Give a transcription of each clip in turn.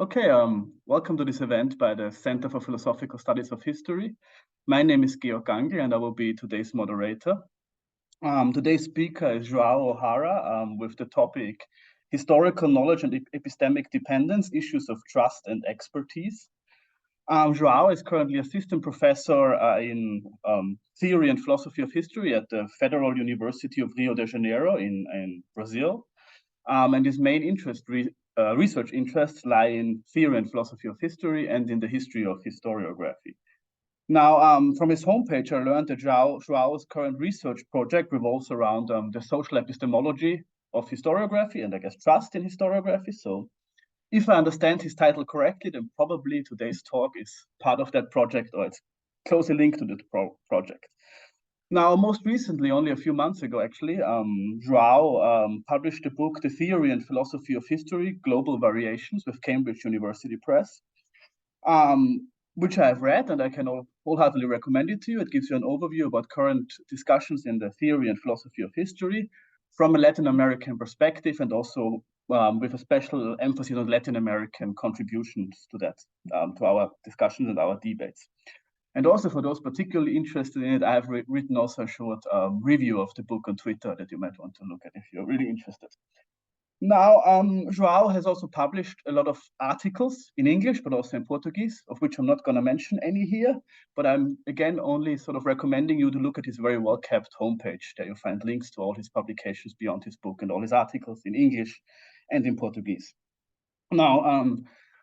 Okay, welcome to this event by the Center for Philosophical Studies of History. My name is Georg Gangl, and I will be today's moderator. Today's speaker is João Ohara with the topic Historical Knowledge and Epistemic Dependence, Issues of Trust and Expertise. João is currently assistant professor in Theory and Philosophy of History at the Federal University of Rio de Janeiro in Brazil. And his main research interests lie in theory and philosophy of history and in the history of historiography. Now, from his homepage, I learned that João's current research project revolves around the social epistemology of historiography and I guess trust in historiography. So if I understand his title correctly, then probably today's talk is part of that project or it's closely linked to the project. Now, most recently, only a few months ago, actually, João published the book, The Theory and Philosophy of History, Global Variations with Cambridge University Press, which I have read and I can wholeheartedly recommend it to you. It gives you an overview about current discussions in the theory and philosophy of history from a Latin American perspective and also with a special emphasis on Latin American contributions to that, to our discussions and our debates. And also for those particularly interested in it, I have written also a short review of the book on Twitter that you might want to look at if you're really interested. Now, João has also published a lot of articles in English, but also in Portuguese, of which I'm not going to mention any here, but I'm again only sort of recommending you to look at his very well-kept homepage. There you'll find links to all his publications beyond his book and all his articles in English and in Portuguese. Now,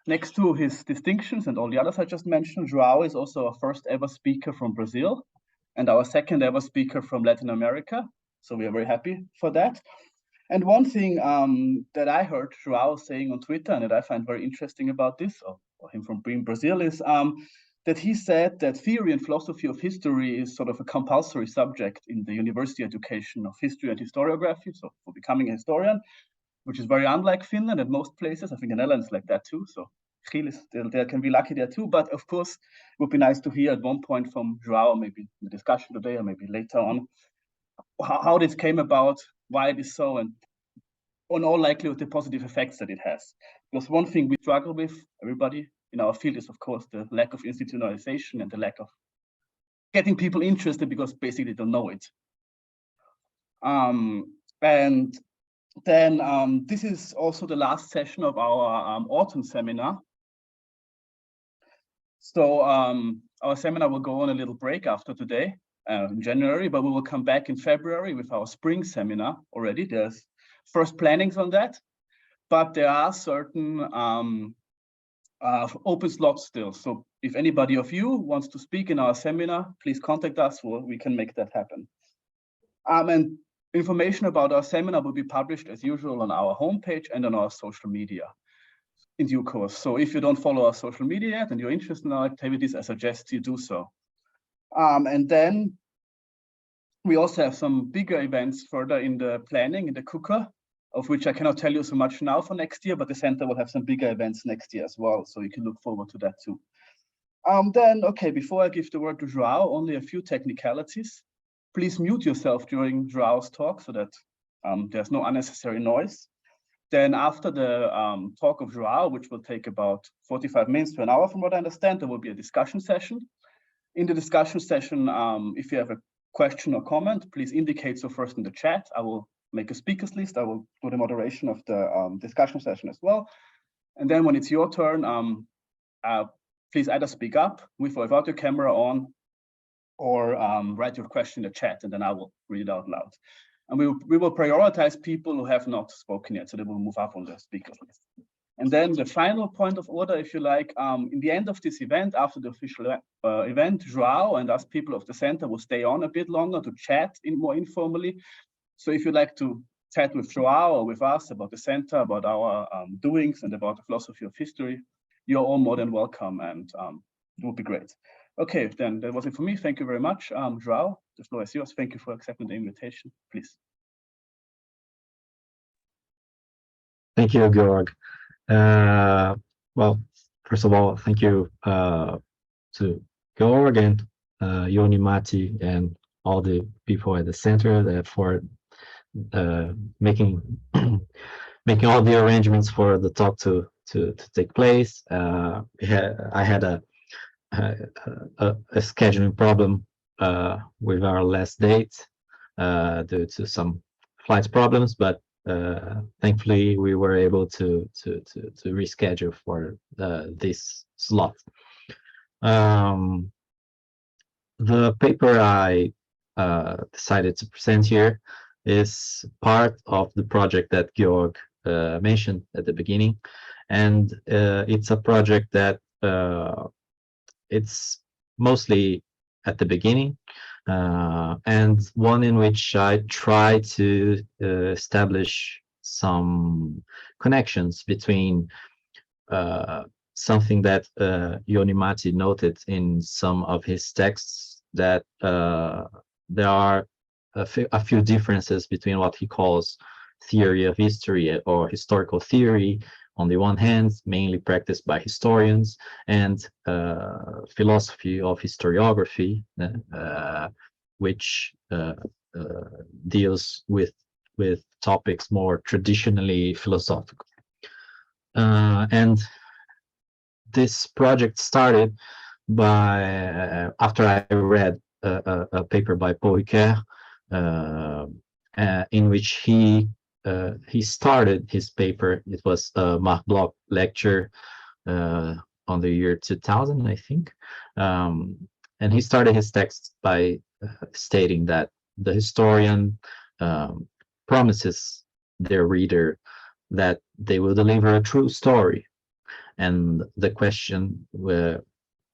next to his distinctions and all the others I just mentioned, João is also our first ever speaker from Brazil and our second ever speaker from Latin America. So we are very happy for that. And one thing that I heard João saying on Twitter and that I find very interesting about this, or him from being Brazil, is that he said that theory and philosophy of history is sort of a compulsory subject in the university education of history and historiography. So for becoming a historian, which is very unlike Finland and most places. I think the Netherlands like that too. So they can be lucky there too. But of course, it would be nice to hear at one point from João, maybe in the discussion today or maybe later on, how this came about, why it is so, and on all likelihood, the positive effects that it has. Because one thing we struggle with, everybody in our field, is of course the lack of institutionalization and the lack of getting people interested because basically they don't know it. And then this is also the last session of our autumn seminar. So our seminar will go on a little break after today in January, but we will come back in February with our spring seminar already. There's first plannings on that, but there are certain open slots still. So if anybody of you wants to speak in our seminar, please contact us or we can make that happen. And information about our seminar will be published as usual on our homepage and on our social media in due course. So if you don't follow our social media yet and you're interested in our activities, I suggest you do so. And then we also have some bigger events further in the planning, in the cooker, of which I cannot tell you so much now for next year, but the center will have some bigger events next year as well. So you can look forward to that too. Then, okay, before I give the word to João, only a few technicalities. Please mute yourself during João's talk so that there's no unnecessary noise. Then after the talk of João, which will take about 45 minutes to an hour from what I understand, there will be a discussion session. In the discussion session, if you have a question or comment, please indicate so first in the chat. I will make a speakers list. I will do the moderation of the discussion session as well. And then when it's your turn, please either speak up with or without your camera on, or write your question in the chat, and then I will read it out loud. And we will prioritize people who have not spoken yet, so they will move up on the speakers list. And then the final point of order, if you like, in the end of this event, after the official event, João and us people of the center will stay on a bit longer to chat more informally. So if you'd like to chat with João or with us about the center, about our doings and about the philosophy of history, you're all more than welcome, and it would be great. Okay, then that was it for me. Thank you very much. João, the floor is yours. Thank you for accepting the invitation, please. Thank you, Georg. Well, first of all, thank you to Georg and Yoni Mati and all the people at the center for making all the arrangements for the talk to to take place. I had a scheduling problem with our last date due to some flight problems, but thankfully we were able to reschedule for this slot. The paper I decided to present here is part of the project that Georg mentioned at the beginning, and it's a project that it's mostly at the beginning, and one in which I try to establish some connections between something that Yonimati noted in some of his texts, that there are a few differences between what he calls theory of history or historical theory on the one hand, mainly practiced by historians, and philosophy of historiography, which deals with topics more traditionally philosophical. And this project started by after I read a paper by Paul Ricoeur, in which he started his paper. It was a Marc Bloch lecture on the year 2000, I think. And he started his text by stating that the historian promises their reader that they will deliver a true story. And the question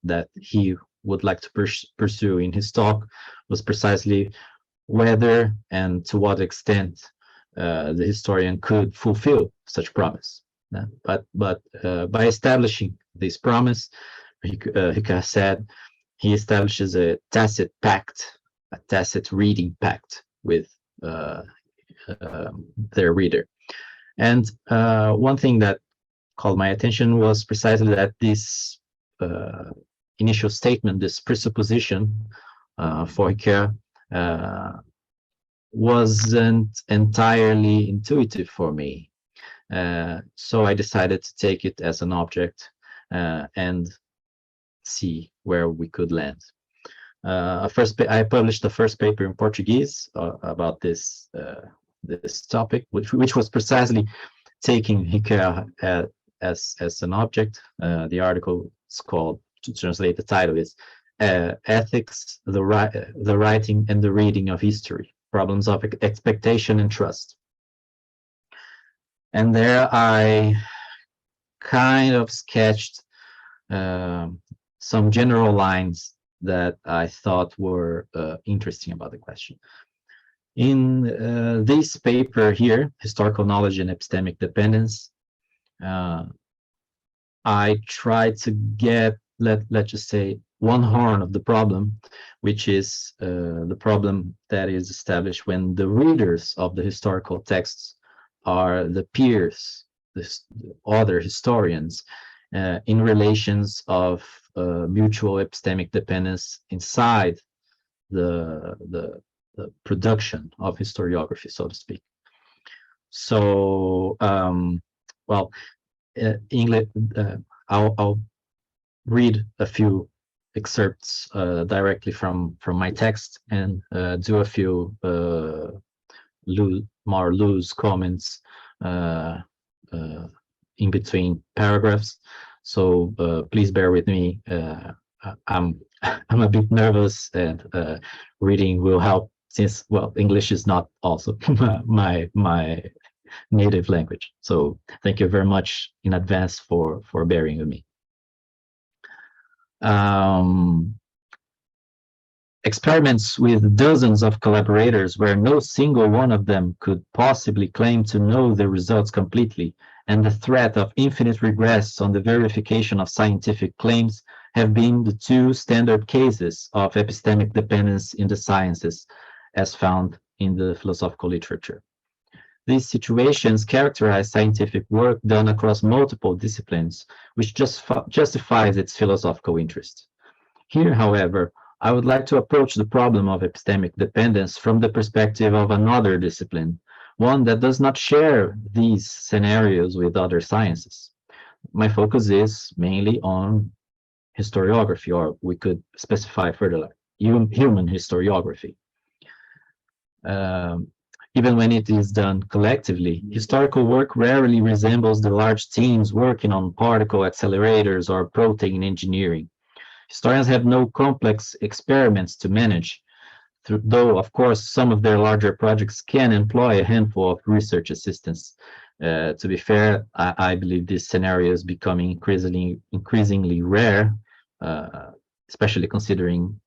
that he would like to pursue in his talk was precisely whether and to what extent the historian could fulfill such promise. But by establishing this promise, Ricoeur said, he establishes a tacit pact, a tacit reading pact with their reader. And one thing that called my attention was precisely that this initial statement, this presupposition for Ricoeur, wasn't entirely intuitive for me. So I decided to take it as an object and see where we could land. I published the first paper in Portuguese about this topic, which was precisely taking Ricoeur as an object. The article is called, to translate the title, is Ethics, the Writing and the Reading of History, Problems of Expectation and Trust. And there I kind of sketched some general lines that I thought were interesting about the question. In this paper here, Historical Knowledge and Epistemic Dependence, I tried to get, let's just say, one horn of the problem, which is the problem that is established when the readers of the historical texts are the peers, the other historians, in relations of mutual epistemic dependence inside the production of historiography, so to speak. So, well, English, I'll read a few excerpts directly from my text and do a few more loose comments in between paragraphs. So please bear with me. I'm a bit nervous, and reading will help, since, well, English is not also my native language. So thank you very much in advance for bearing with me. Experiments with dozens of collaborators where no single one of them could possibly claim to know the results completely, and the threat of infinite regress on the verification of scientific claims have been the two standard cases of epistemic dependence in the sciences, as found in the philosophical literature. These situations characterize scientific work done across multiple disciplines, which justifies its philosophical interest. Here, however, I would like to approach the problem of epistemic dependence from the perspective of another discipline, one that does not share these scenarios with other sciences. my focus is mainly on historiography, or we could specify further, like human historiography. Um, Even when it is done collectively, historical work rarely resembles the large teams working on particle accelerators or protein engineering. Historians have no complex experiments to manage, though, of course, some of their larger projects can employ a handful of research assistants. To be fair, I believe this scenario is becoming increasingly rare, uh, especially considering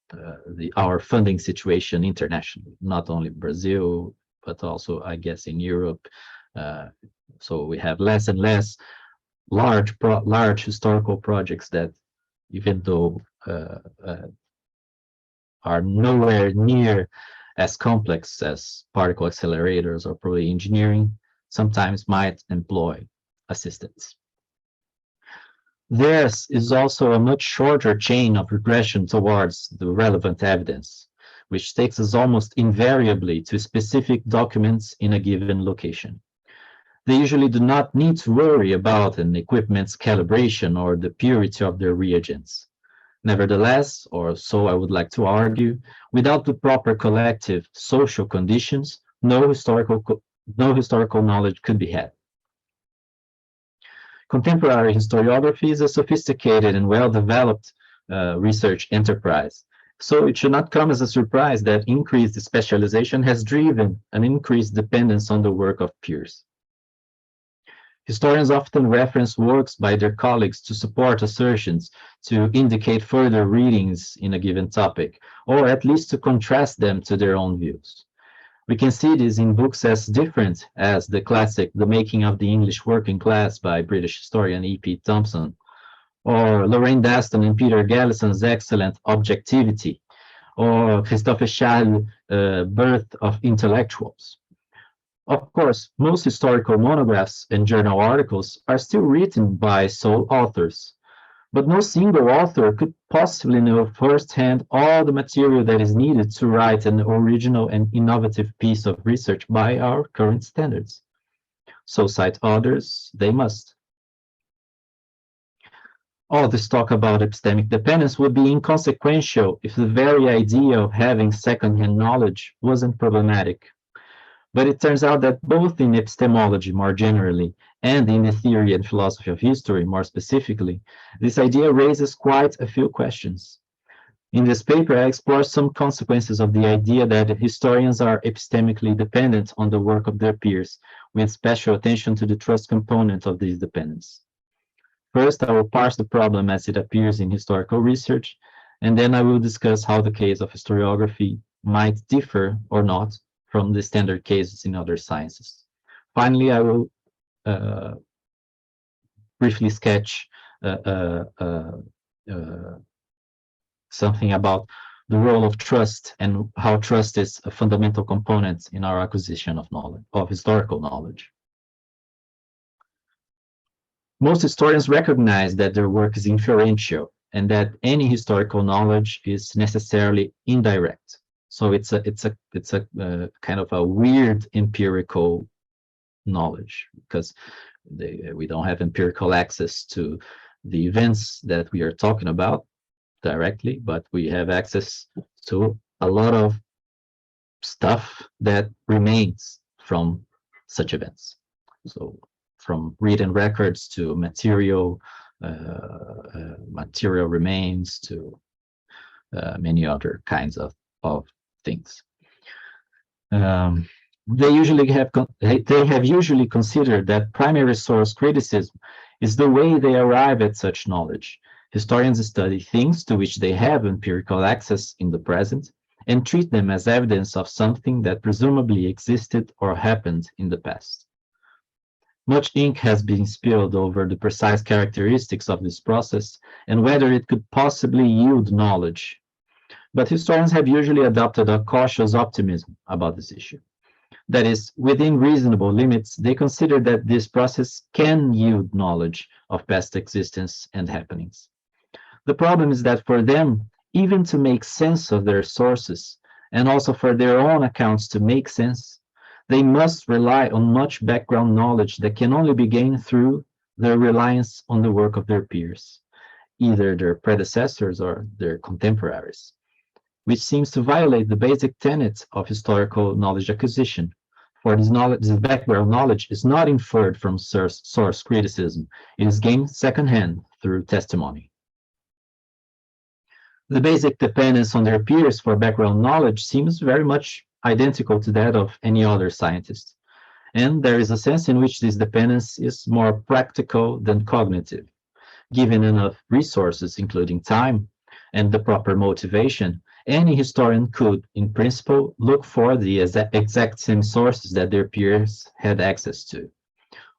our funding situation internationally, not only Brazil, but also, I guess, in Europe. Uh, so we have less and less large historical projects that, even though are nowhere near as complex as particle accelerators or protein engineering, sometimes might employ assistants. Theirs is also a much shorter chain of regression towards the relevant evidence, which takes us almost invariably to specific documents in a given location. They usually do not need to worry about an equipment's calibration or the purity of their reagents. Nevertheless, or so I would like to argue, without the proper collective social conditions, no historical knowledge could be had. Contemporary historiography is a sophisticated and well-developed research enterprise, so it should not come as a surprise that increased specialization has driven an increased dependence on the work of peers. Historians often reference works by their colleagues to support assertions, to indicate further readings in a given topic, or at least to contrast them to their own views. We can see this in books as different as the classic The Making of the English Working Class by British historian E.P. Thompson, or Lorraine Daston and Peter Gallison's excellent Objectivity, or Christophe Charles' Birth of Intellectuals. Of course, most historical monographs and journal articles are still written by sole authors, but no single author could possibly know firsthand all the material that is needed to write an original and innovative piece of research by our current standards. So cite others, they must. All this talk about epistemic dependence would be inconsequential if the very idea of having second-hand knowledge wasn't problematic. But it turns out that both in epistemology more generally and in the theory and philosophy of history more specifically, this idea raises quite a few questions. In this paper, I explore some consequences of the idea that historians are epistemically dependent on the work of their peers, with special attention to the trust component of this dependence. First, I will parse the problem as it appears in historical research, and then I will discuss how the case of historiography might differ or not from the standard cases in other sciences. Finally, I will briefly sketch something about the role of trust and how trust is a fundamental component in our acquisition of knowledge, of historical knowledge. Most historians recognize that their work is inferential and that any historical knowledge is necessarily indirect. So it's a kind of a weird empirical knowledge, because we don't have empirical access to the events that we are talking about directly, but we have access to a lot of stuff that remains from such events. So from written records to material remains to many other kinds of things. They have usually considered that primary source criticism is the way they arrive at such knowledge. Historians study things to which they have empirical access in the present and treat them as evidence of something that presumably existed or happened in the past. Much ink has been spilled over the precise characteristics of this process and whether it could possibly yield knowledge. But historians have usually adopted a cautious optimism about this issue. That is, within reasonable limits, they consider that this process can yield knowledge of past existence and happenings. The problem is that for them, even to make sense of their sources, and also for their own accounts to make sense, they must rely on much background knowledge that can only be gained through their reliance on the work of their peers, either their predecessors or their contemporaries, which seems to violate the basic tenets of historical knowledge acquisition. For this background knowledge is not inferred from source criticism, it is gained secondhand through testimony. The basic dependence on their peers for background knowledge seems very much identical to that of any other scientist, and there is a sense in which this dependence is more practical than cognitive. Given enough resources, including time and the proper motivation, any historian could, in principle, look for the exact same sources that their peers had access to.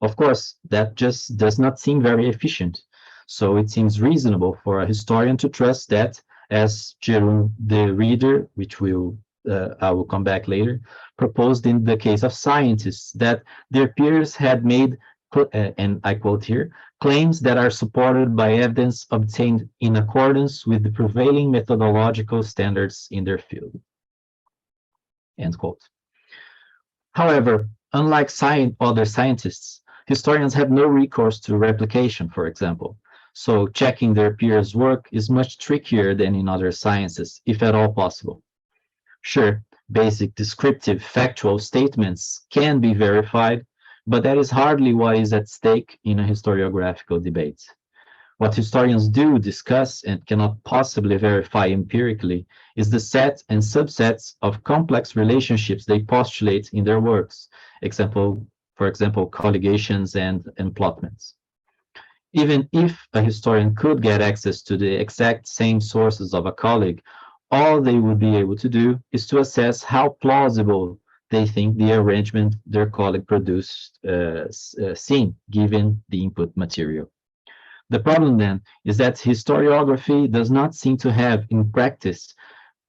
Of course, that just does not seem very efficient, so it seems reasonable for a historian to trust that, as Jerome the Reader, which I will come back later, proposed in the case of scientists, that their peers had made, and I quote here, claims that are supported by evidence obtained in accordance with the prevailing methodological standards in their field. End quote. However, unlike other scientists, historians have no recourse to replication, for example. So checking their peers' work is much trickier than in other sciences, if at all possible. Sure, basic descriptive factual statements can be verified, but that is hardly what is at stake in a historiographical debate. What historians do discuss and cannot possibly verify empirically is the set and subsets of complex relationships they postulate in their works, for example, colligations and emplotments. Even if a historian could get access to the exact same sources of a colleague, all they would be able to do is to assess how plausible they think the arrangement their colleague produced seem, given the input material. The problem then is that historiography does not seem to have, in practice,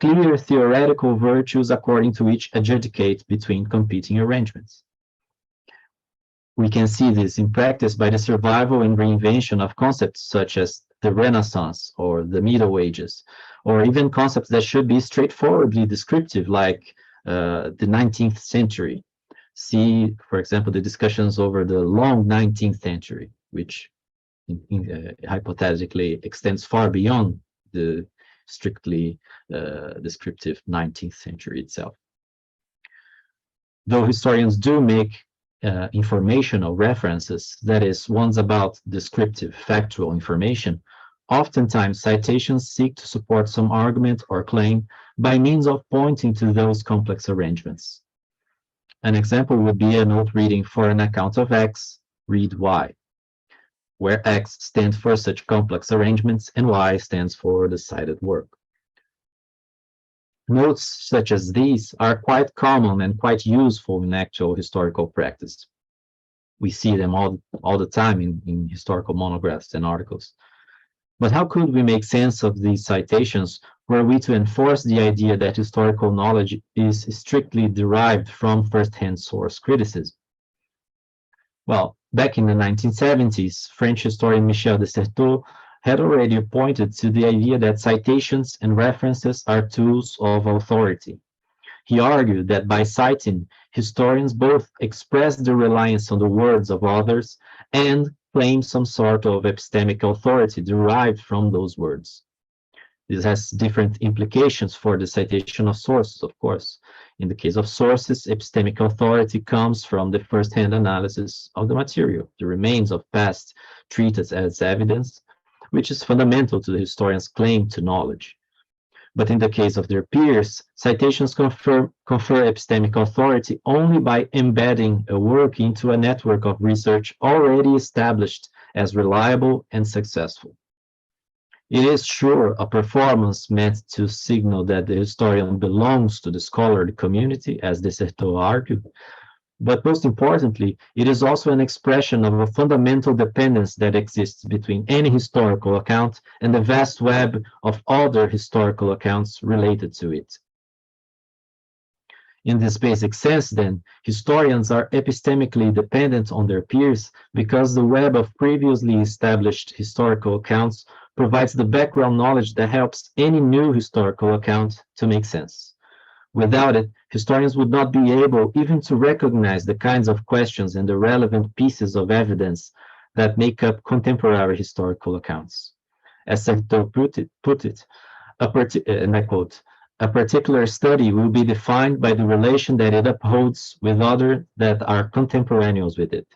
clear theoretical virtues according to which adjudicate between competing arrangements. We can see this in practice by the survival and reinvention of concepts such as the Renaissance or the Middle Ages, or even concepts that should be straightforwardly descriptive, like the 19th century. See, for example, the discussions over the long 19th century, which hypothetically extends far beyond the strictly descriptive 19th century itself. Though historians do make informational references, that is, ones about descriptive, factual information, oftentimes citations seek to support some argument or claim by means of pointing to those complex arrangements. An example would be a note reading for an account of X, read Y, where X stands for such complex arrangements and Y stands for the cited work. Notes such as these are quite common and quite useful in actual historical practice. We see them all the time in historical monographs and articles. But how could we make sense of these citations were we to enforce the idea that historical knowledge is strictly derived from first-hand source criticism? Well, back in the 1970s, French historian Michel de Certeau had already pointed to the idea that citations and references are tools of authority. He argued that by citing, historians both express their reliance on the words of others and claim some sort of epistemic authority derived from those words. This has different implications for the citation of sources, of course. In the case of sources, epistemic authority comes from the first-hand analysis of the material, the remains of past treated as evidence, which is fundamental to the historian's claim to knowledge. But in the case of their peers, citations confer epistemic authority only by embedding a work into a network of research already established as reliable and successful. It is sure a performance meant to signal that the historian belongs to the scholarly community, as de Certeau argued, but most importantly, it is also an expression of a fundamental dependence that exists between any historical account and the vast web of other historical accounts related to it. In this basic sense, then, historians are epistemically dependent on their peers because the web of previously established historical accounts provides the background knowledge that helps any new historical account to make sense. Without it, historians would not be able even to recognize the kinds of questions and the relevant pieces of evidence that make up contemporary historical accounts. As Sartor put it, and I quote, a particular study will be defined by the relation that it upholds with others that are contemporaneous with it.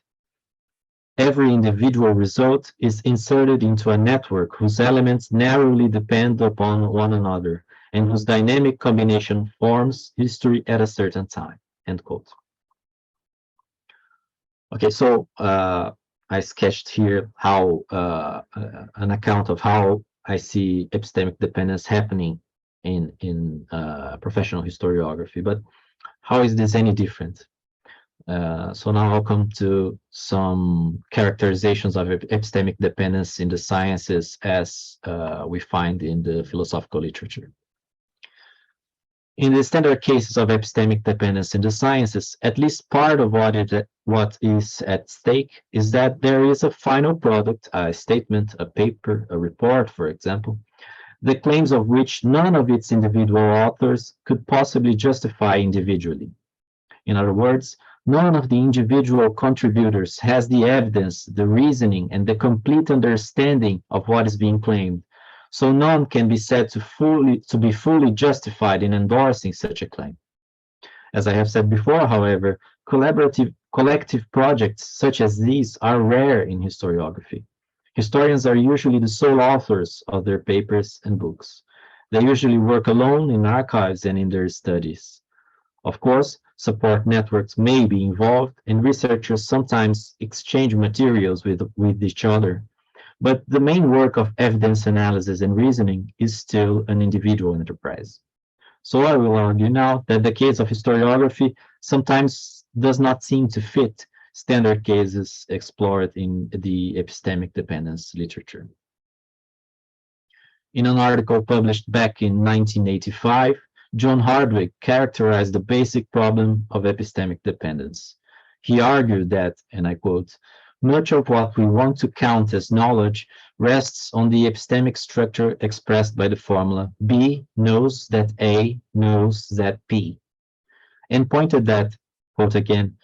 Every individual result is inserted into a network whose elements narrowly depend upon one another and whose dynamic combination forms history at a certain time, end quote. Okay, so I sketched here how an account of how I see epistemic dependence happening in professional historiography, but how is this any different? So now I'll come to some characterizations of epistemic dependence in the sciences as we find in the philosophical literature. In the standard cases of epistemic dependence in the sciences, at least part of what is at stake is that there is a final product, a statement, a paper, a report, for example, the claims of which none of its individual authors could possibly justify individually. In other words, none of the individual contributors has the evidence, the reasoning, and the complete understanding of what is being claimed, so none can be said to be fully justified in endorsing such a claim. As I have said before, however, collective projects such as these are rare in historiography. Historians are usually the sole authors of their papers and books. They usually work alone in archives and in their studies. Of course, support networks may be involved, and researchers sometimes exchange materials with each other. But the main work of evidence analysis and reasoning is still an individual enterprise. So I will argue now that the case of historiography sometimes does not seem to fit standard cases explored in the epistemic dependence literature. In an article published back in 1985, John Hardwick characterized the basic problem of epistemic dependence. He argued that, and I quote, much of what we want to count as knowledge rests on the epistemic structure expressed by the formula B knows that A knows that P, and pointed that, quote again,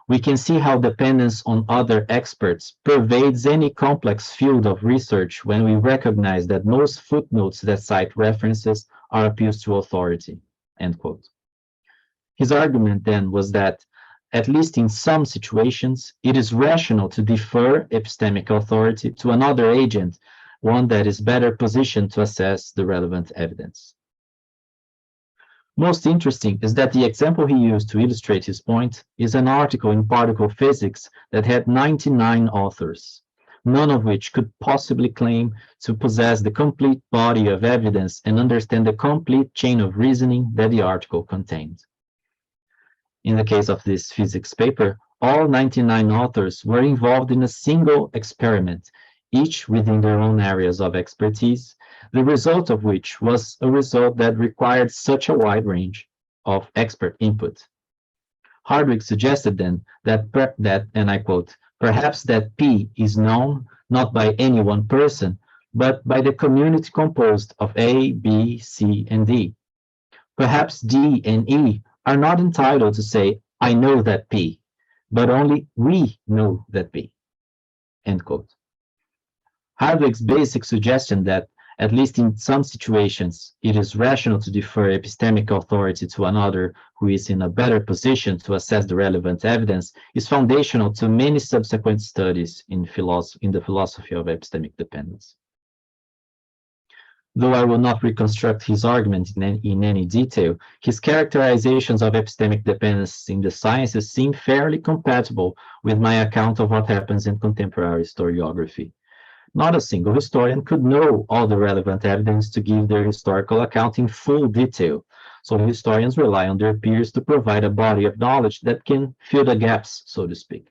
we can see how dependence on other experts pervades any complex field of research when we recognize that most footnotes that cite references are appeals to authority, end quote. His argument then was that, at least in some situations, it is rational to defer epistemic authority to another agent, one that is better positioned to assess the relevant evidence. Most interesting is that the example he used to illustrate his point is an article in Particle Physics that had 99 authors, none of which could possibly claim to possess the complete body of evidence and understand the complete chain of reasoning that the article contained. In the case of this physics paper, all 99 authors were involved in a single experiment, each within their own areas of expertise, the result of which was a result that required such a wide range of expert input. Hardwick suggested then that, and I quote, perhaps that P is known not by any one person, but by the community composed of A, B, C, and D. Perhaps D and E are not entitled to say, I know that P, but only we know that P, end quote. Hardwick's basic suggestion that, at least in some situations, it is rational to defer epistemic authority to another who is in a better position to assess the relevant evidence is foundational to many subsequent studies in the philosophy of epistemic dependence. Though I will not reconstruct his argument in any detail, his characterizations of epistemic dependence in the sciences seem fairly compatible with my account of what happens in contemporary historiography. Not a single historian could know all the relevant evidence to give their historical account in full detail, so historians rely on their peers to provide a body of knowledge that can fill the gaps, so to speak.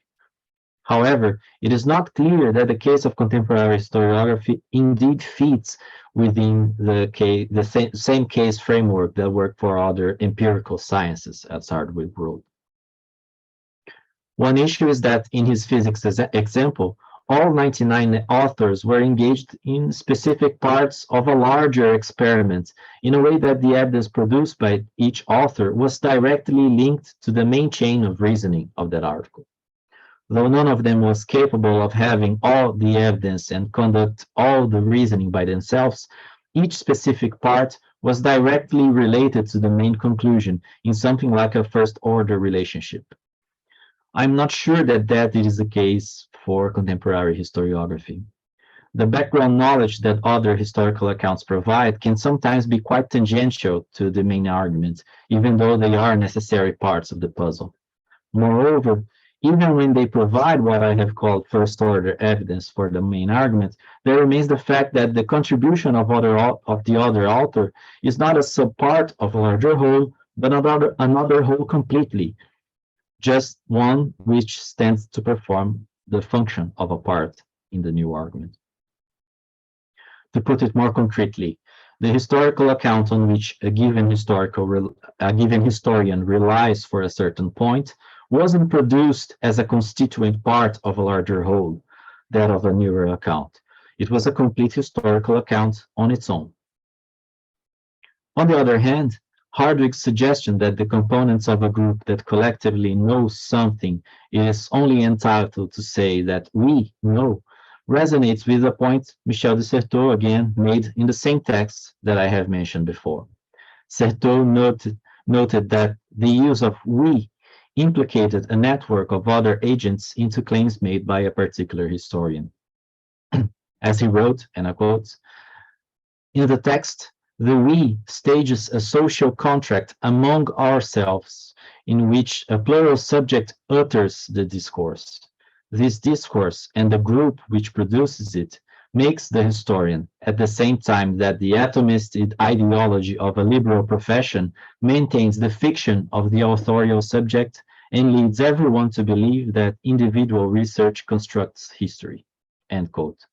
However, it is not clear that the case of contemporary historiography indeed fits within the same case framework that worked for other empirical sciences, as Hardwick wrote. One issue is that in his physics example, all 99 authors were engaged in specific parts of a larger experiment in a way that the evidence produced by each author was directly linked to the main chain of reasoning of that article. Though none of them was capable of having all the evidence and conduct all the reasoning by themselves, each specific part was directly related to the main conclusion in something like a first-order relationship. I'm not sure that is the case for contemporary historiography. The background knowledge that other historical accounts provide can sometimes be quite tangential to the main argument, even though they are necessary parts of the puzzle. Moreover, even when they provide what I have called first-order evidence for the main argument, there remains the fact that the contribution of the other author is not a subpart of a larger whole, but another whole completely, just one which stands to perform the function of a part in the new argument. To put it more concretely, the historical account on which a given historian relies for a certain point wasn't produced as a constituent part of a larger whole, that of a newer account. It was a complete historical account on its own. On the other hand, Hardwick's suggestion that the components of a group that collectively knows something is only entitled to say that we know resonates with the point Michel de Certeau again made in the same text that I have mentioned before. Certeau noted that the use of we implicated a network of other agents into claims made by a particular historian. As he wrote, and I quote, "In the text, the we stages a social contract among ourselves in which a plural subject utters the discourse. This discourse and the group which produces it makes the historian, at the same time that the atomist ideology of a liberal profession maintains the fiction of the authorial subject and leads everyone to believe that individual research constructs history." End quote.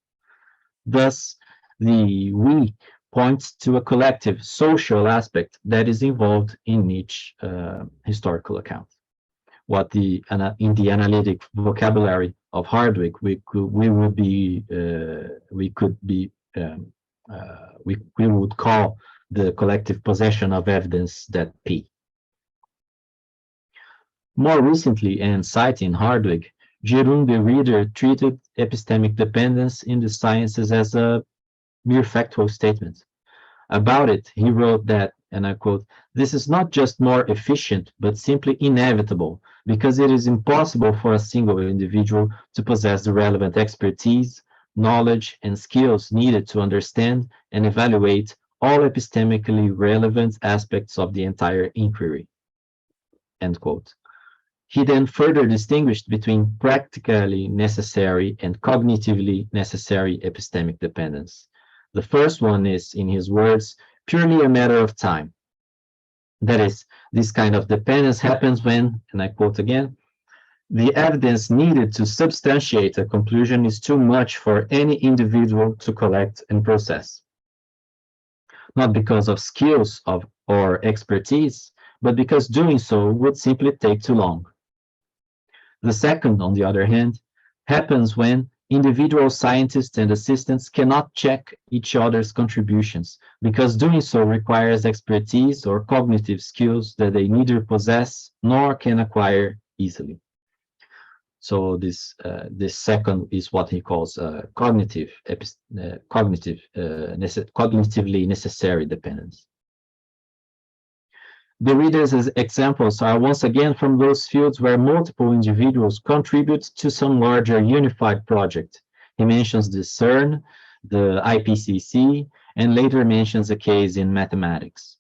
Thus, the we points to a collective social aspect that is involved in each historical account. What in the analytic vocabulary of Hardwick we would call the collective possession of evidence that P. More recently, and citing Hardwick, Jérôme de Rieder treated epistemic dependence in the sciences as a mere factual statement. About it, he wrote that, and I quote, "This is not just more efficient, but simply inevitable, because it is impossible for a single individual to possess the relevant expertise, knowledge, and skills needed to understand and evaluate all epistemically relevant aspects of the entire inquiry." End quote. He then further distinguished between practically necessary and cognitively necessary epistemic dependence. The first one is, in his words, purely a matter of time. That is, this kind of dependence happens when, and I quote again, "the evidence needed to substantiate a conclusion is too much for any individual to collect and process. Not because of skills or expertise, but because doing so would simply take too long." The second, on the other hand, happens when individual scientists and assistants cannot check each other's contributions, because doing so requires expertise or cognitive skills that they neither possess nor can acquire easily. So this second is what he calls cognitively necessary dependence. The reader's examples are once again from those fields where multiple individuals contribute to some larger unified project. He mentions the CERN, the IPCC, and later mentions a case in mathematics.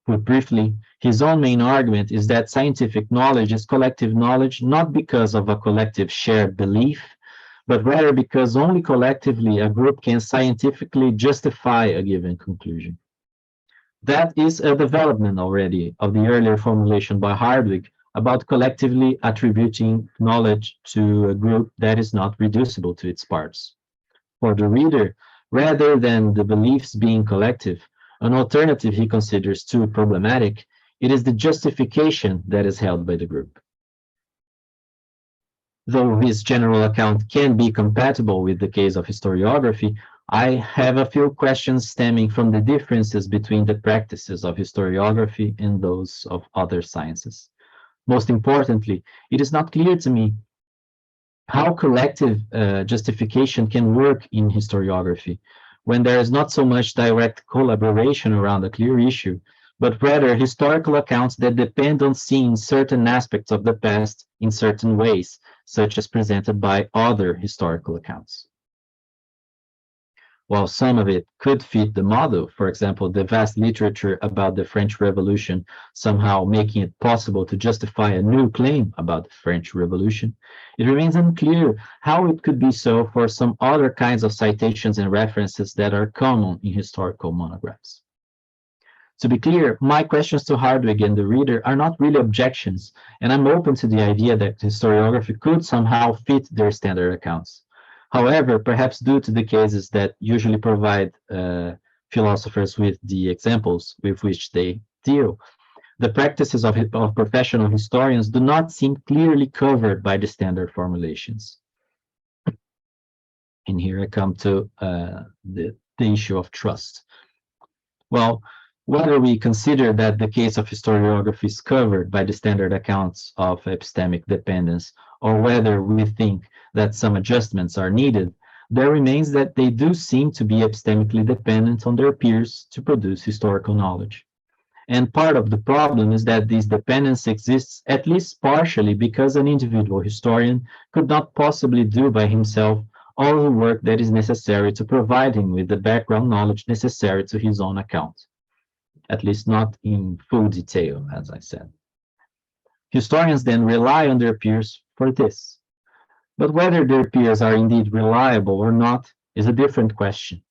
Put briefly, his own main argument is that scientific knowledge is collective knowledge not because of a collective shared belief, but rather because only collectively a group can scientifically justify a given conclusion. That is a development already of the earlier formulation by Hardwick about collectively attributing knowledge to a group that is not reducible to its parts. For the reader, rather than the beliefs being collective, an alternative he considers too problematic, it is the justification that is held by the group. Though his general account can be compatible with the case of historiography, I have a few questions stemming from the differences between the practices of historiography and those of other sciences. Most importantly, it is not clear to me how collective justification can work in historiography when there is not so much direct collaboration around a clear issue, but rather historical accounts that depend on seeing certain aspects of the past in certain ways, such as presented by other historical accounts. While some of it could fit the model, for example, the vast literature about the French Revolution somehow making it possible to justify a new claim about the French Revolution, it remains unclear how it could be so for some other kinds of citations and references that are common in historical monographs. To be clear, my questions to Hardwig and the reader are not really objections, and I'm open to the idea that historiography could somehow fit their standard accounts. However, perhaps due to the cases that usually provide philosophers with the examples with which they deal, the practices of professional historians do not seem clearly covered by the standard formulations. And here I come to the issue of trust. Well, whether we consider that the case of historiography is covered by the standard accounts of epistemic dependence, or whether we think that some adjustments are needed, there remains that they do seem to be epistemically dependent on their peers to produce historical knowledge. And part of the problem is that this dependence exists at least partially because an individual historian could not possibly do by himself all the work that is necessary to provide him with the background knowledge necessary to his own account, at least not in full detail, as I said. Historians then rely on their peers for this. But whether their peers are indeed reliable or not is a different question,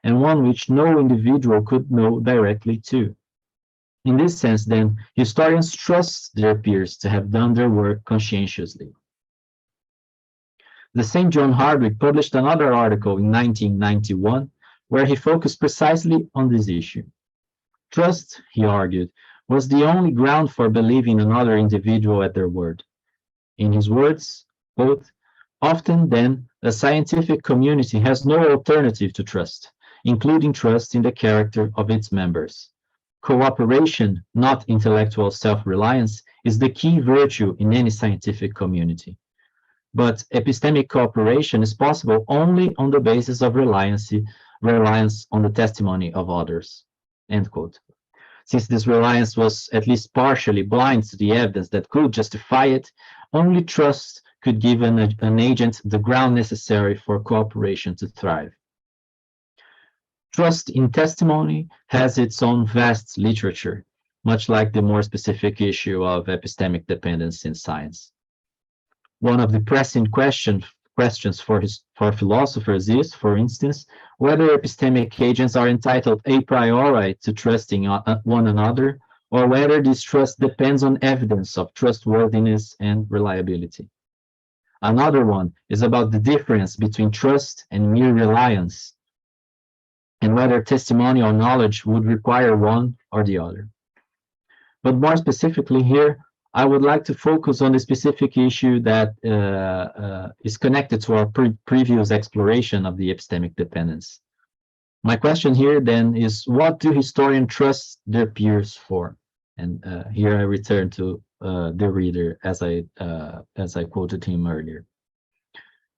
and one which no individual could know directly to. In this sense, then, historians trust their peers to have done their work conscientiously. The same John Hardwig published another article in 1991 where he focused precisely on this issue. Trust, he argued, was the only ground for believing another individual at their word. In his words, quote, often then, a scientific community has no alternative to trust, including trust in the character of its members. Cooperation, not intellectual self-reliance, is the key virtue in any scientific community. But epistemic cooperation is possible only on the basis of reliance on the testimony of others. End quote. Since this reliance was at least partially blind to the evidence that could justify it, only trust could give an agent the ground necessary for cooperation to thrive. Trust in testimony has its own vast literature, much like the more specific issue of epistemic dependence in science. One of the pressing questions for philosophers is, for instance, whether epistemic agents are entitled a priori to trusting one another, or whether this trust depends on evidence of trustworthiness and reliability. Another one is about the difference between trust and mere reliance, and whether testimonial knowledge would require one or the other. But more specifically here, I would like to focus on the specific issue that is connected to our previous exploration of the epistemic dependence. My question here then is, what do historians trust their peers for? And here I return to the reader as I quoted him earlier.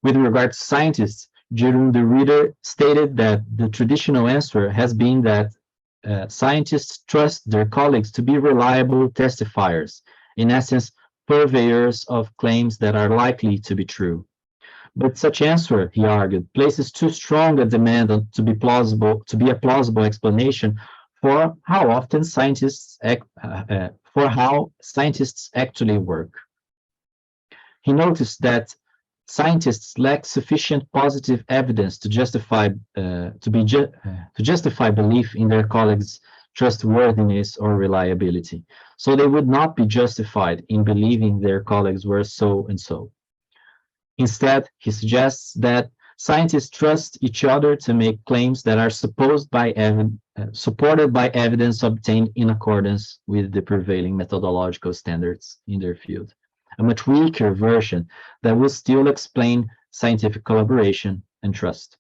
With regard to scientists, Jerome the reader stated that the traditional answer has been that scientists trust their colleagues to be reliable testifiers, in essence, purveyors of claims that are likely to be true. But such answer, he argued, places too strong a demand on to be a plausible explanation for how often scientists actually work. He noticed that scientists lack sufficient positive evidence to justify belief in their colleagues' trustworthiness or reliability, so they would not be justified in believing their colleagues were so and so. Instead, he suggests that scientists trust each other to make claims that are supported by evidence obtained in accordance with the prevailing methodological standards in their field, a much weaker version that will still explain scientific collaboration and trust.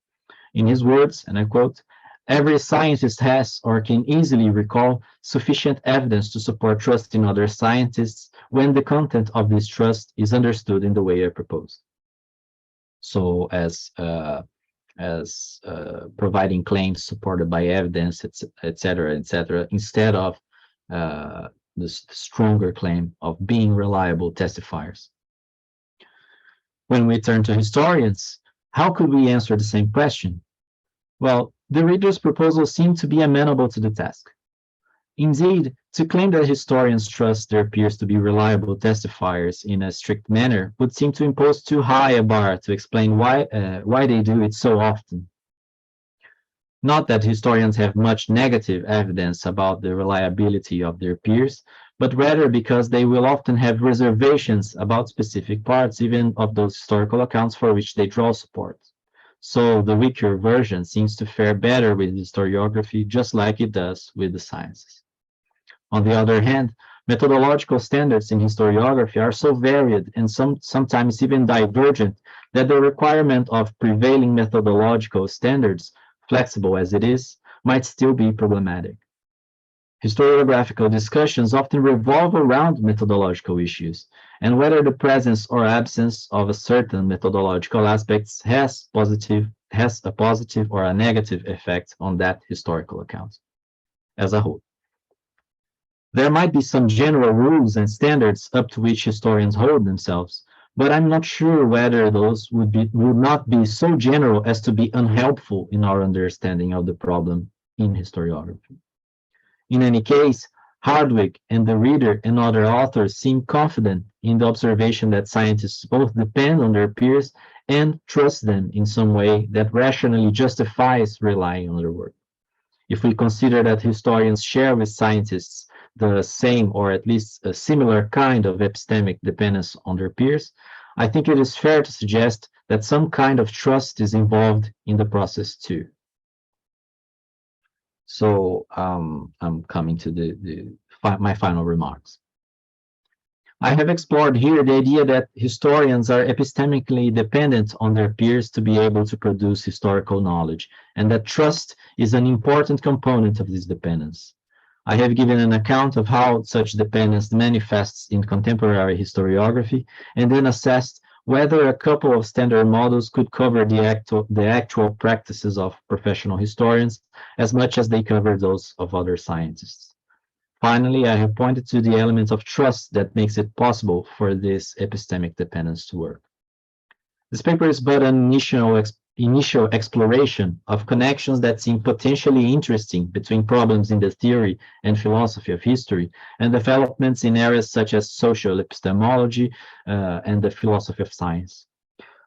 In his words, and I quote, "Every scientist has or can easily recall sufficient evidence to support trust in other scientists when the content of this trust is understood in the way I proposed." so as providing claims supported by evidence, etc., instead of this stronger claim of being reliable testifiers. When we turn to historians, how could we answer the same question? Well, the reader's proposals seem to be amenable to the task. Indeed, to claim that historians trust their peers to be reliable testifiers in a strict manner would seem to impose too high a bar to explain why they do it so often. Not that historians have much negative evidence about the reliability of their peers, but rather because they will often have reservations about specific parts, even of those historical accounts for which they draw support. So the weaker version seems to fare better with historiography, just like it does with the sciences. On the other hand, methodological standards in historiography are so varied and sometimes even divergent that the requirement of prevailing methodological standards, flexible as it is, might still be problematic. Historiographical discussions often revolve around methodological issues, and whether the presence or absence of a certain methodological aspects has a positive or a negative effect on that historical account as a whole. There might be some general rules and standards up to which historians hold themselves, but I'm not sure whether those would not be so general as to be unhelpful in our understanding of the problem in historiography. In any case, Hardwick and the reader and other authors seem confident in the observation that scientists both depend on their peers and trust them in some way that rationally justifies relying on their work. If we consider that historians share with scientists the same or at least a similar kind of epistemic dependence on their peers, I think it is fair to suggest that some kind of trust is involved in the process too. So I'm coming to my final remarks. I have explored here the idea that historians are epistemically dependent on their peers to be able to produce historical knowledge, and that trust is an important component of this dependence. I have given an account of how such dependence manifests in contemporary historiography, and then assessed whether a couple of standard models could cover the actual practices of professional historians as much as they cover those of other scientists. Finally, I have pointed to the element of trust that makes it possible for this epistemic dependence to work. This paper is but an initial exploration of connections that seem potentially interesting between problems in the theory and philosophy of history and developments in areas such as social epistemology and the philosophy of science.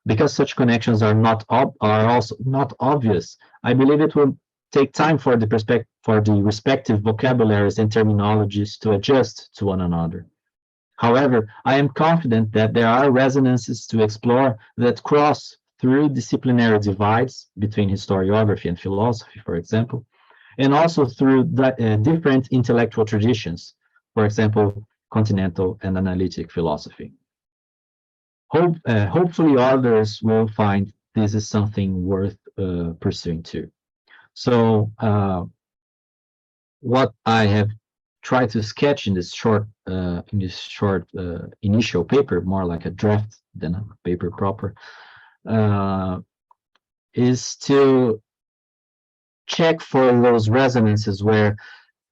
Because such connections are also not obvious, I believe it will take time for the respective vocabularies and terminologies to adjust to one another. However, I am confident that there are resonances to explore that cross through disciplinary divides between historiography and philosophy, for example, and also through different intellectual traditions, for example, continental and analytic philosophy. Hopefully others will find this is something worth pursuing too. So what I have tried to sketch in this short initial paper, more like a draft than a paper proper, is to check for those resonances where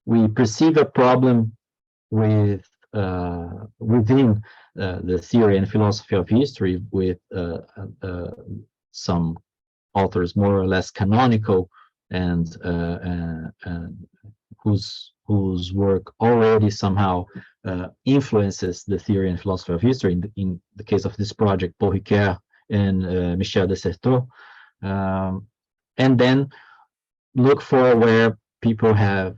we perceive a problem within the theory and philosophy of history with some authors more or less canonical and whose work already somehow influences the theory and philosophy of history. In the case of this project, Paul Ricoeur and Michel de Certeau, and then look for where people have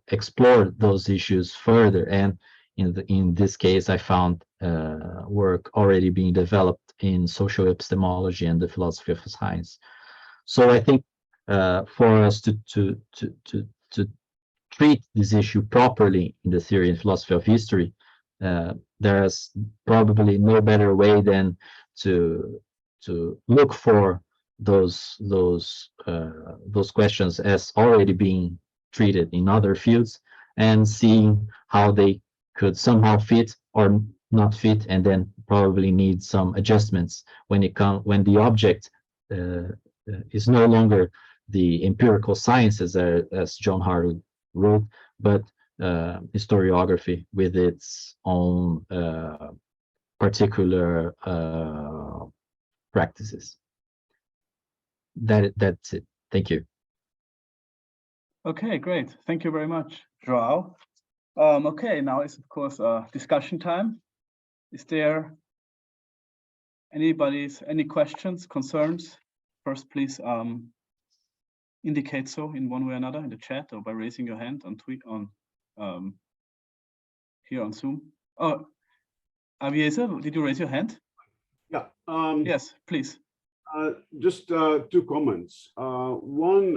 explored those issues further. And in this case, I found work already being developed in social epistemology and the philosophy of science. So I think for us to treat this issue properly in the theory and philosophy of history, there's probably no better way than to look for those questions as already being treated in other fields and seeing how they could somehow fit or not fit, and then probably need some adjustments when the object is no longer the empirical sciences, as João Ohara wrote, but historiography with its own particular practices. That's it. Thank you. Okay, great. Thank you very much, João. Okay, now is of course discussion time. Is there any questions, concerns? First, please indicate so in one way or another in the chat or by raising your hand on here on Zoom. Oh, Aviesa, did you raise your hand? Yeah. Yes, please. Just two comments. One,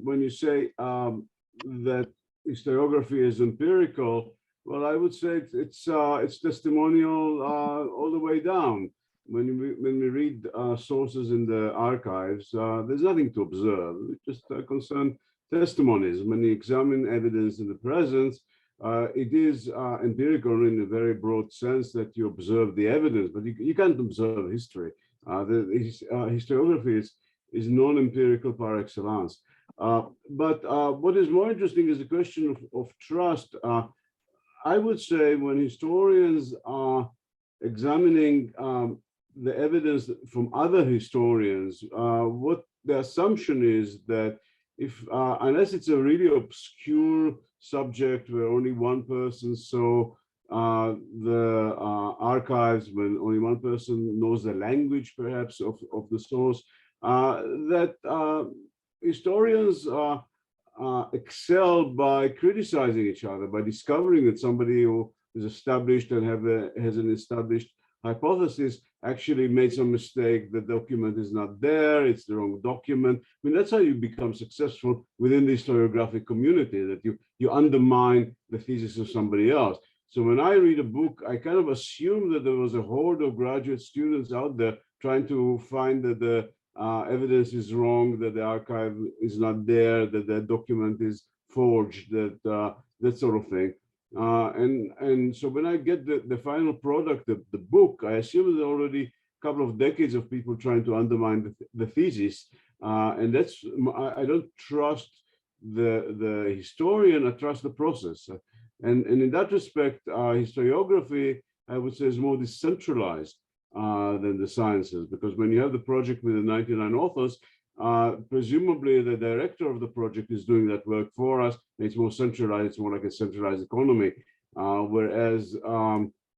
when you say that historiography is empirical, well, I would say it's testimonial all the way down. When we read sources in the archives, there's nothing to observe. It just concern testimonies. When you examine evidence in the present, it is empirical in a very broad sense that you observe the evidence, but you can't observe history. Historiography is non-empirical par excellence. But what is more interesting is the question of trust. I would say when historians are examining the evidence from other historians, what the assumption is that if unless it's a really obscure subject where only one person saw the archives, when only one person knows the language perhaps of the source, that historians excel by criticizing each other, by discovering that somebody who is established and has an established hypothesis actually made some mistake. The document is not there, it's the wrong document. I mean, that's how you become successful within the historiographic community, that you undermine the thesis of somebody else. So when I read a book, I kind of assume that there was a horde of graduate students out there trying to find that the evidence is wrong, that the archive is not there, that the document is forged, that sort of thing. And so when I get the final product of the book, I assume there are already a couple of decades of people trying to undermine the thesis. And that's, I don't trust the historian, I trust the process. And in that respect, historiography, I would say, is more decentralized than the sciences, because when you have the project with the 99 authors, presumably the director of the project is doing that work for us. It's more centralized, it's more like a centralized economy. Whereas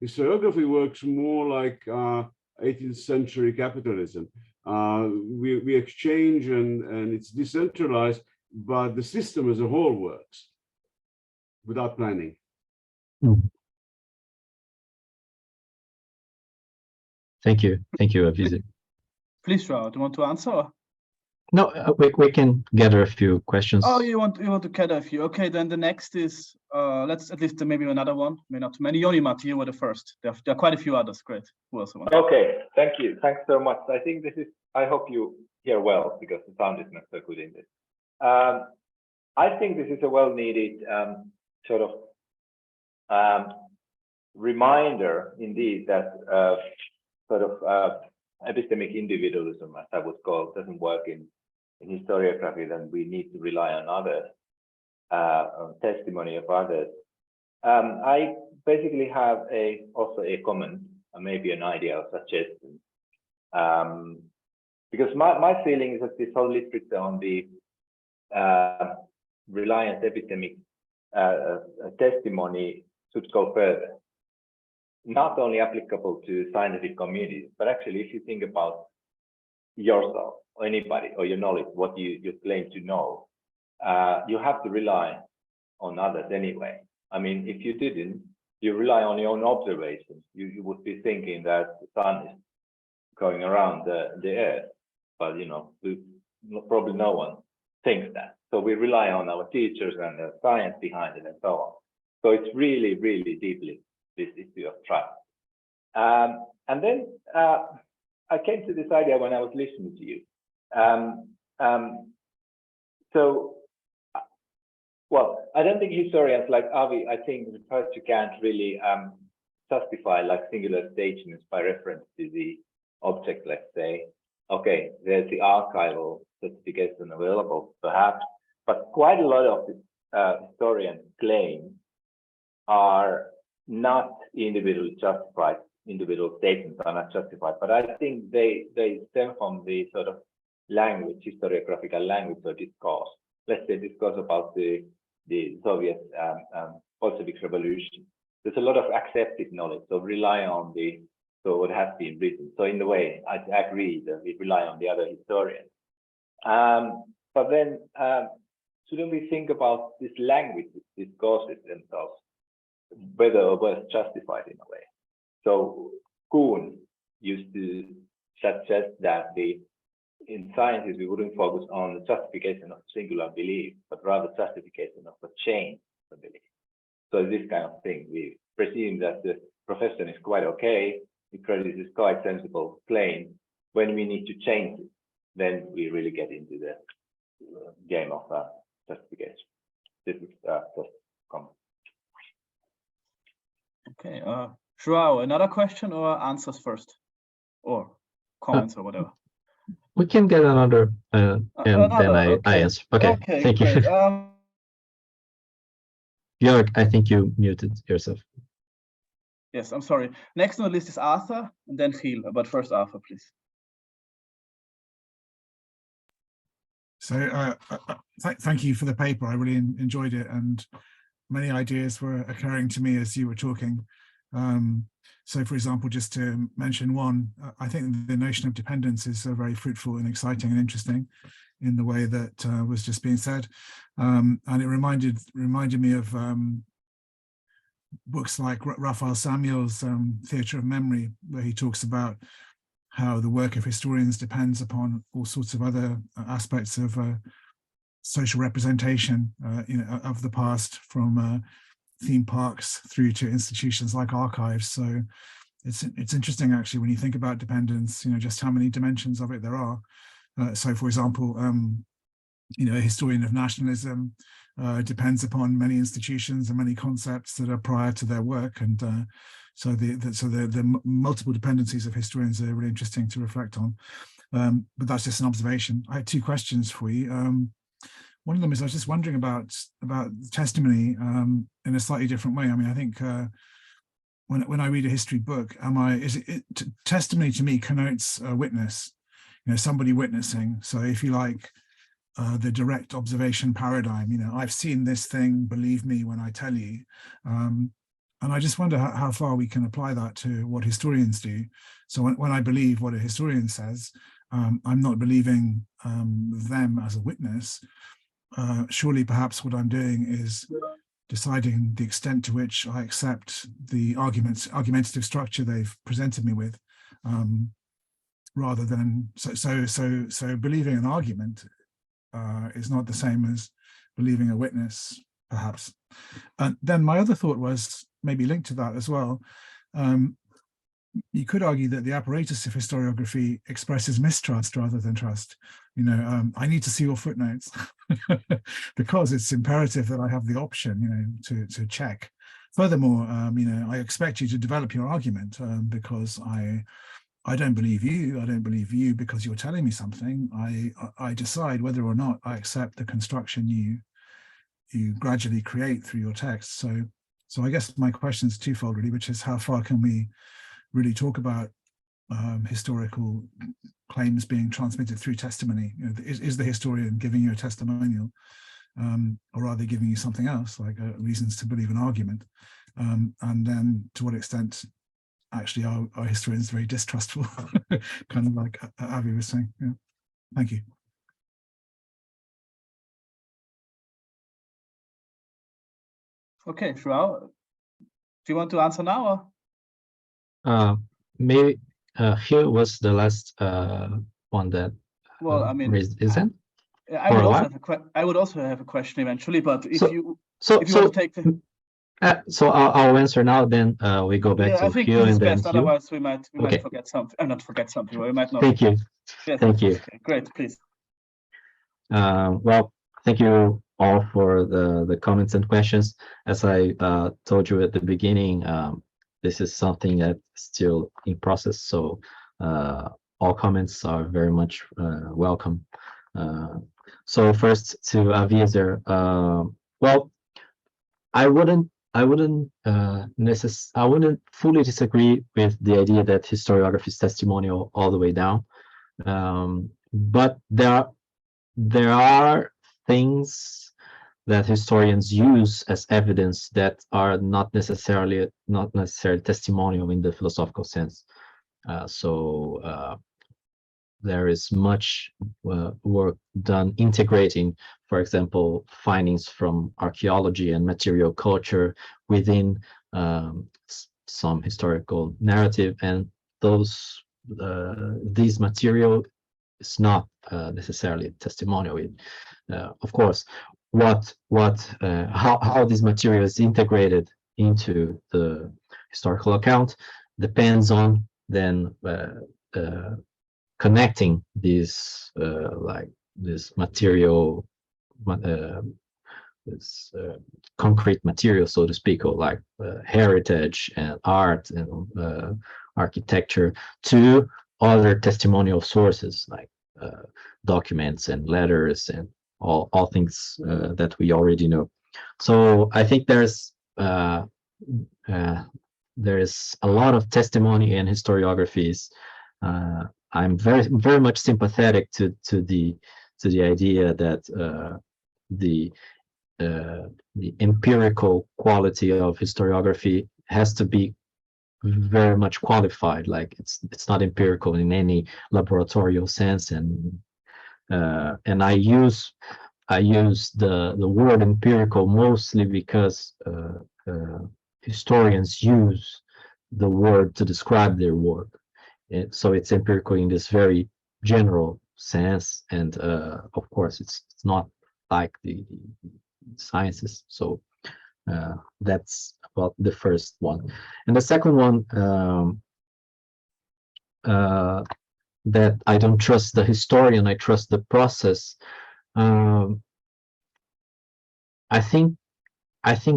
historiography works more like 18th century capitalism. We exchange and it's decentralized, but the system as a whole works without planning. Thank you, Avizet. Please, João, do you want to answer? No, we can gather a few questions. Oh, you want to gather a few? Okay, then the next is let's at least maybe another one, maybe not too many. Yoni-Matti, you were the first. There are quite a few others. Great. Who else wants? Okay, thank you. Thanks so much. I think this is. I hope you hear well because the sound is not so good in this. I think this is a well-needed sort of reminder, indeed, that sort of epistemic individualism, as I would call it, doesn't work in historiography. Then we need to rely on others, on testimony of others. I basically have also a comment, maybe an idea or suggestion, because my feeling is that this whole literature on the reliance epistemic testimony should go further. Not only applicable to scientific communities, but actually if you think about yourself or anybody or your knowledge, what you claim to know, you have to rely on others anyway. I mean, if you didn't, you rely on your own observations, you would be thinking that the sun is going around the earth, but you know, probably no one thinks that. So we rely on our teachers and the science behind it and so on. So it's really, really deeply this issue of trust. And then I came to this idea when I was listening to you. So, well, I don't think historians like Avi, I think, first you can't really justify like singular statements by reference to the object, let's say, okay, there's the archival certification available, perhaps, but quite a lot of the historians claim are not individually justified. Individual statements are not justified, but I think they stem from the sort of language, historiographical language or discourse. Let's say discourse about the Soviet Bolshevik revolution. There's a lot of accepted knowledge, so rely on what has been written. So in a way, I agree that we rely on the other historians. But then, shouldn't we think about this language, discourses themselves, whether or was justified in a way? So Kuhn used to suggest that in sciences, we wouldn't focus on the justification of singular belief, but rather justification of a chain of belief. So this kind of thing, we presume that the profession is quite okay, the credit is quite sensible claim. When we need to change it, then we really get into the game of justification. This is just comment. Okay, João, another question or answers first? Or comments or whatever? We can get another, and then I answer. Okay, thank you. Great. Jörg, I think you muted yourself. Yes, I'm sorry. Next on the list is Arthur, and then Gil, but first Arthur, please. So thank you for the paper. I really enjoyed it, and many ideas were occurring to me as you were talking. So, for example, just to mention one, I think the notion of dependence is very fruitful and exciting and interesting in the way that was just being said. And it reminded me of books like Raphael Samuel's Theatre of Memory, where he talks about how the work of historians depends upon all sorts of other aspects of social representation, of the past, from theme parks through to institutions like archives. So it's interesting actually when you think about dependence, just how many dimensions of it there are. So for example, a historian of nationalism depends upon many institutions and many concepts that are prior to their work, and so the multiple dependencies of historians are really interesting to reflect on. But that's just an observation. I had two questions for you. One of them is I was just wondering about testimony in a slightly different way. I mean, I think when I read a history book, testimony to me connotes a witness, somebody witnessing. So if you like, the direct observation paradigm, I've seen this thing, believe me when I tell you. And I just wonder how far we can apply that to what historians do. So when I believe what a historian says, I'm not believing them as a witness. Surely perhaps what I'm doing is deciding the extent to which I accept the argumentative structure they've presented me with, rather than so believing an argument is not the same as believing a witness, perhaps. And then my other thought was maybe linked to that as well. You could argue that the apparatus of historiography expresses mistrust rather than trust. I need to see your footnotes because it's imperative that I have the option, to check. Furthermore, I expect you to develop your argument because I don't believe you. I don't believe you because you're telling me something. I decide whether or not I accept the construction you gradually create through your text. So I guess my question is twofold, really, which is how far can we really talk about historical claims being transmitted through testimony? Is the historian giving you a testimonial, or are they giving you something else, like reasons to believe an argument? And then to what extent actually are historians very distrustful, kind of like Avi was saying. Yeah. Thank you. Okay, João, do you want to answer now? Or? Maybe here was the last one that raised his hand. I would also have a question eventually, but if you want to take the... So I'll answer now, then we go back to Hugh and then best, Hugh. Otherwise we might forget something. Not forget something, or we might not. Thank you. Yes, thank you. Okay, great, please. Well, thank you all for the comments and questions. As I told you at the beginning, this is something that's still in process. So all comments are very much welcome. So first to Aviezer, well, I wouldn't fully disagree with the idea that historiography is testimonial all the way down, but there are things that historians use as evidence that are not necessarily testimonial in the philosophical sense. So there is much work done integrating, for example, findings from archaeology and material culture within some historical narrative, and these material is not necessarily testimonial. Of course, how this material is integrated into the historical account depends on then connecting this this material, this concrete material, so to speak, or like heritage and art and architecture, to other testimonial sources like documents and letters and all things that we already know. So I think there's a lot of testimony in historiographies. I'm very much sympathetic to the idea that the empirical quality of historiography has to be very much qualified. Like it's not empirical in any laboratorial sense, and I use the word empirical mostly because historians use the word to describe their work. So it's empirical in this very general sense, and of course it's not like the sciences. So that's about the first one. And the second one, that I don't trust the historian, I trust the process. I think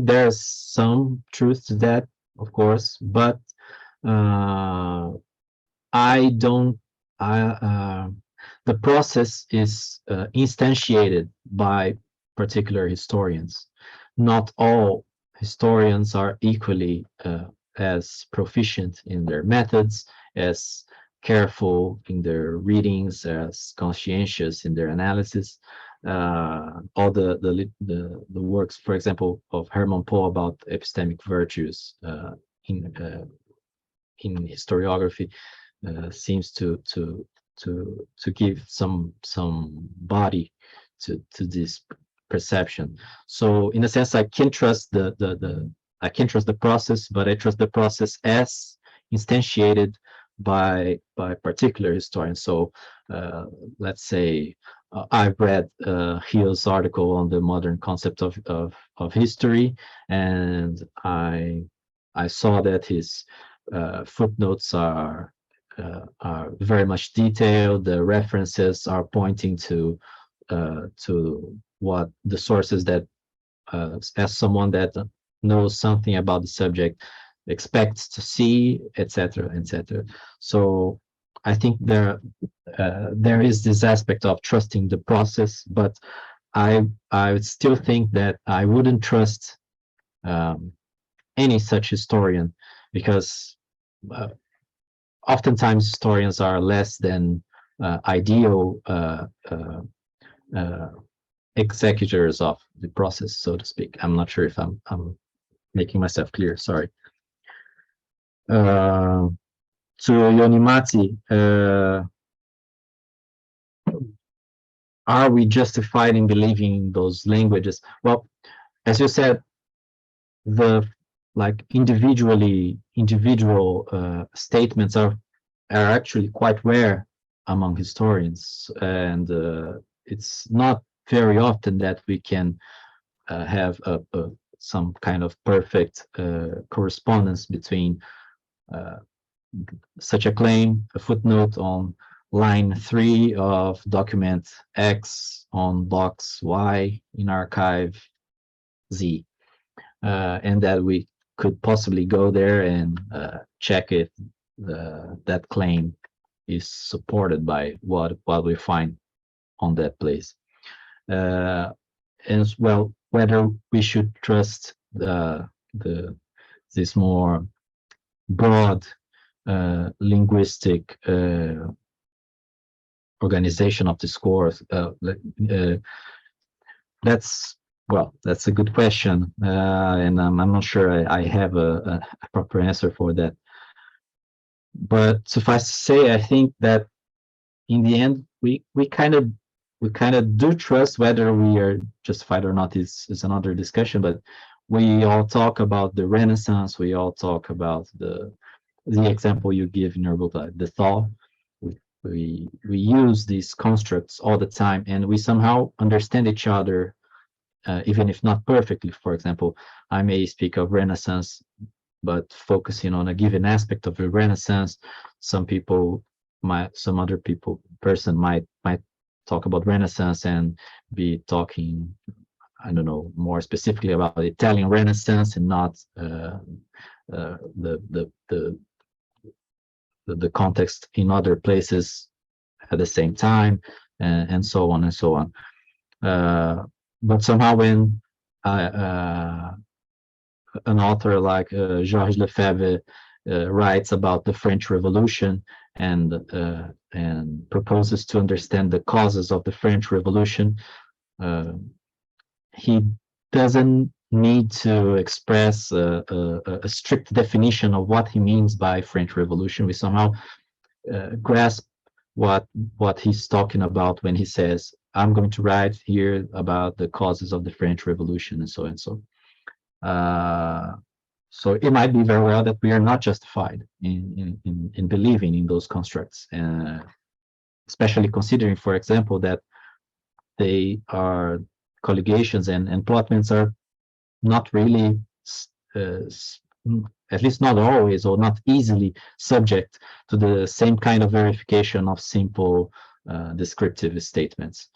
there's some truth to that, of course, but the process is instantiated by particular historians. Not all historians are equally as proficient in their methods, as careful in their readings, as conscientious in their analysis. All the works, for example, of Hermann Pohl about epistemic virtues in historiography seems to give some body to this perception. So in a sense, I can trust I can trust the process, but I trust the process as instantiated by particular historians. So let's say I've read Hill's article on the modern concept of history, and I saw that his footnotes are very much detailed. The references are pointing to what the sources that, as someone that knows something about the subject, expects to see, etc., etc. So I think there is this aspect of trusting the process, but I still think that I wouldn't trust any such historian, because oftentimes historians are less than ideal executors of the process, so to speak. I'm not sure if I'm making myself clear. Sorry. To Yonimati, are we justified in believing in those languages? Well, as you said, the individual statements are actually quite rare among historians, and it's not very often that we can have some kind of perfect correspondence between such a claim, a footnote on line 3 of document X on box Y in archive Z, and that we could possibly go there and check if that claim is supported by what we find on that place. As well, whether we should trust this more broad linguistic organization of discourse. That's a good question, and I'm not sure I have a proper answer for that. But suffice to say, I think that in the end, we kind of do trust. Whether we are justified or not is another discussion. But we all talk about the Renaissance. We all talk about the example you give in your book, like the thaw. We use these constructs all the time, and we somehow understand each other, even if not perfectly. For example, I may speak of Renaissance, but focusing on a given aspect of the Renaissance. Some other person might talk about Renaissance and be talking, I don't know, more specifically about the Italian Renaissance and not the context in other places at the same time, and so on and so on. But somehow when an author like Georges Lefebvre writes about the French Revolution and proposes to understand the causes of the French Revolution, he doesn't need to express a strict definition of what he means by French Revolution. We somehow grasp what he's talking about when he says, I'm going to write here about the causes of the French Revolution, and so and so. So it might be very well that we are not justified in believing in those constructs, especially considering, for example, that they are colligations and plotments are not really, at least not always or not easily, subject to the same kind of verification of simple descriptive statements.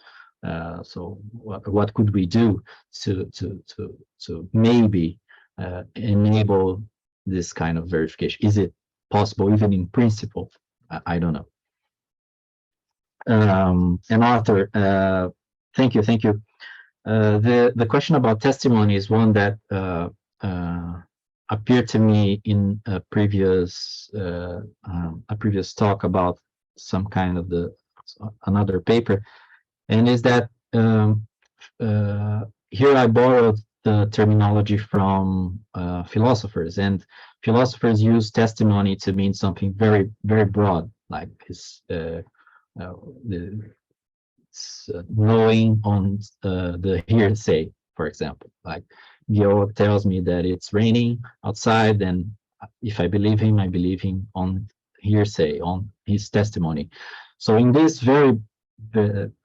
So what could we do to maybe enable this kind of verification? Is it possible even in principle? I don't know. And Arthur, thank you. The question about testimony is one that appeared to me in a previous talk about some kind of another paper, and is that here I borrowed the terminology from philosophers, and philosophers use testimony to mean something very, very broad, like knowing on the hearsay, for example. Like Geo tells me that it's raining outside, and if I believe him on hearsay, on his testimony. So in this very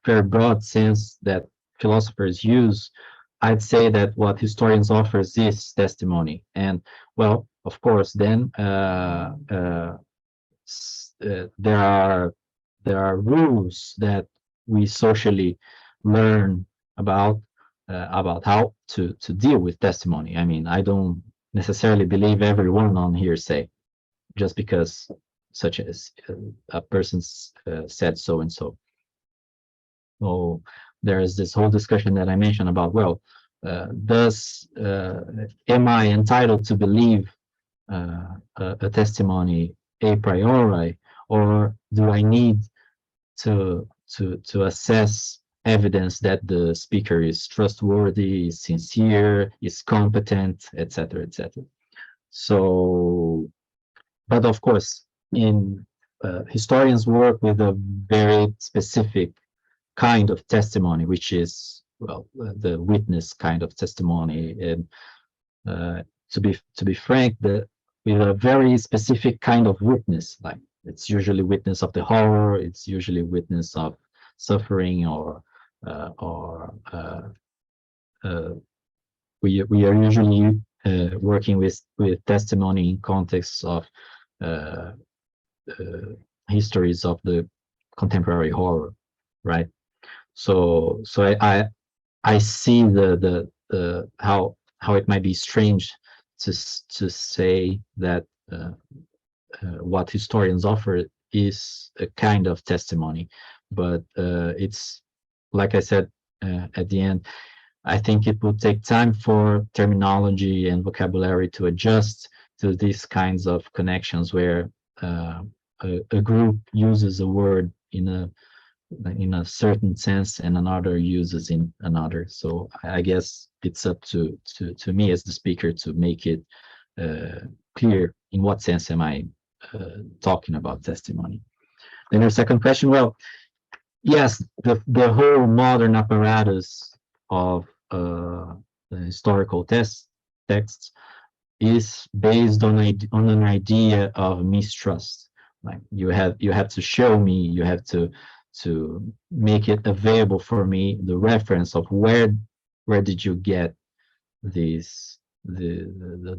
broad sense that philosophers use, I'd say that what historians offers is testimony. And well, of course, then there are rules that we socially learn about how to deal with testimony. I mean, I don't necessarily believe everyone on hearsay just because such as a person said so and so. So there is this whole discussion that I mentioned about, well, am I entitled to believe a testimony a priori, or do I need to assess evidence that the speaker is trustworthy, is sincere, is competent, etc., etc. So, but of course, in historians work with a very specific kind of testimony, which is, well, the witness kind of testimony. And to be frank, with a very specific kind of witness, like it's usually witness of the horror, it's usually witness of suffering, or we are usually working with testimony in contexts of histories of the contemporary horror, right? So I see how it might be strange to say that what historians offer is a kind of testimony, but it's, like I said at the end, I think it will take time for terminology and vocabulary to adjust to these kinds of connections where a group uses a word in a certain sense and another uses in another. So I guess it's up to me as the speaker to make it clear in what sense am I talking about testimony. Then your second question, well, yes, the whole modern apparatus of the historical texts is based on an idea of mistrust. Like you have to show me, you have to make it available for me the reference of where did you get the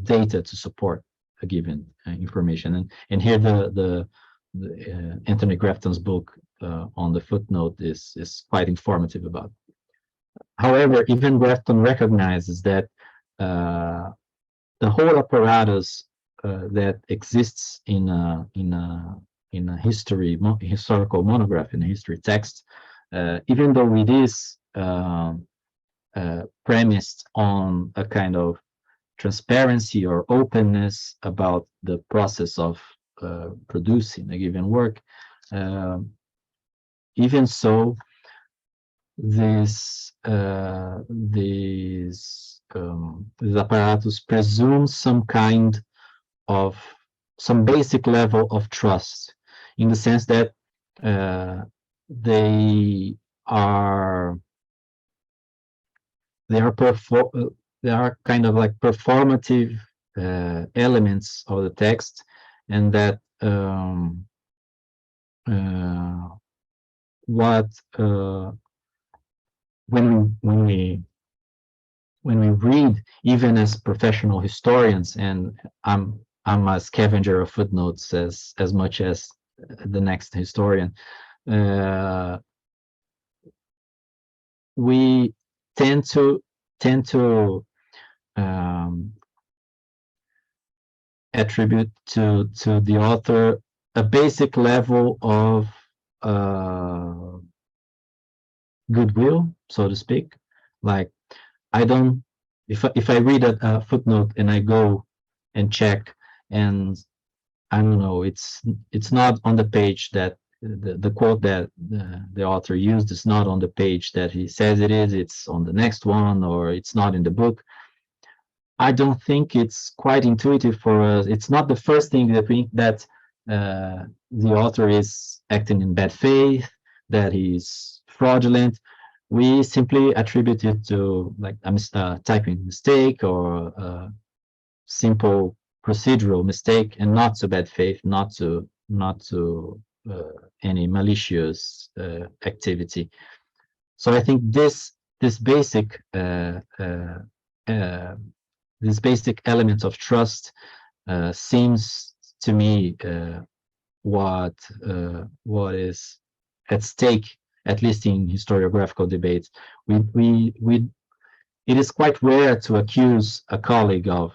data to support a given information. And here the Anthony Grafton's book on the footnote is quite informative about it. However, even Grafton recognizes that the whole apparatus that exists in a historical monograph, in a history text, even though it is premised on a kind of transparency or openness about the process of producing a given work, even so, this apparatus presumes some basic level of trust, in the sense that they are kind of like performative elements of the text, and that when we read, even as professional historians, and I'm a scavenger of footnotes as much as the next historian, we tend to attribute to the author a basic level of goodwill, so to speak. Like, I don't, if I read a footnote and I go and check, and I don't know, it's not on the page that the quote that the author used is not on the page that he says it is, it's on the next one, or it's not in the book. I don't think it's quite intuitive for us. It's not the first thing that the author is acting in bad faith, that he's fraudulent. We simply attribute it to like a typing mistake or a simple procedural mistake, and not to bad faith, not to any malicious activity. So I think this basic element of trust seems to me what is at stake, at least in historiographical debates. It is quite rare to accuse a colleague of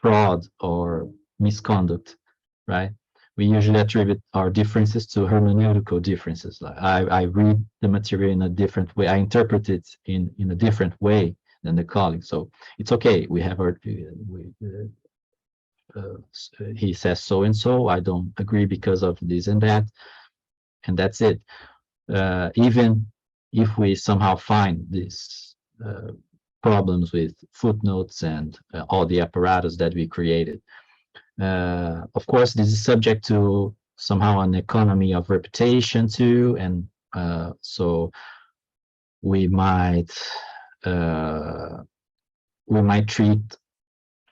fraud or misconduct, right? We usually attribute our differences to hermeneutical differences. Like I read the material in a different way, I interpret it in a different way than the colleague. So it's okay. We have our he says so and so. I don't agree because of this and that, and that's it. Even if we somehow find these problems with footnotes and all the apparatus that we created, of course, this is subject to somehow an economy of reputation too, and so we might treat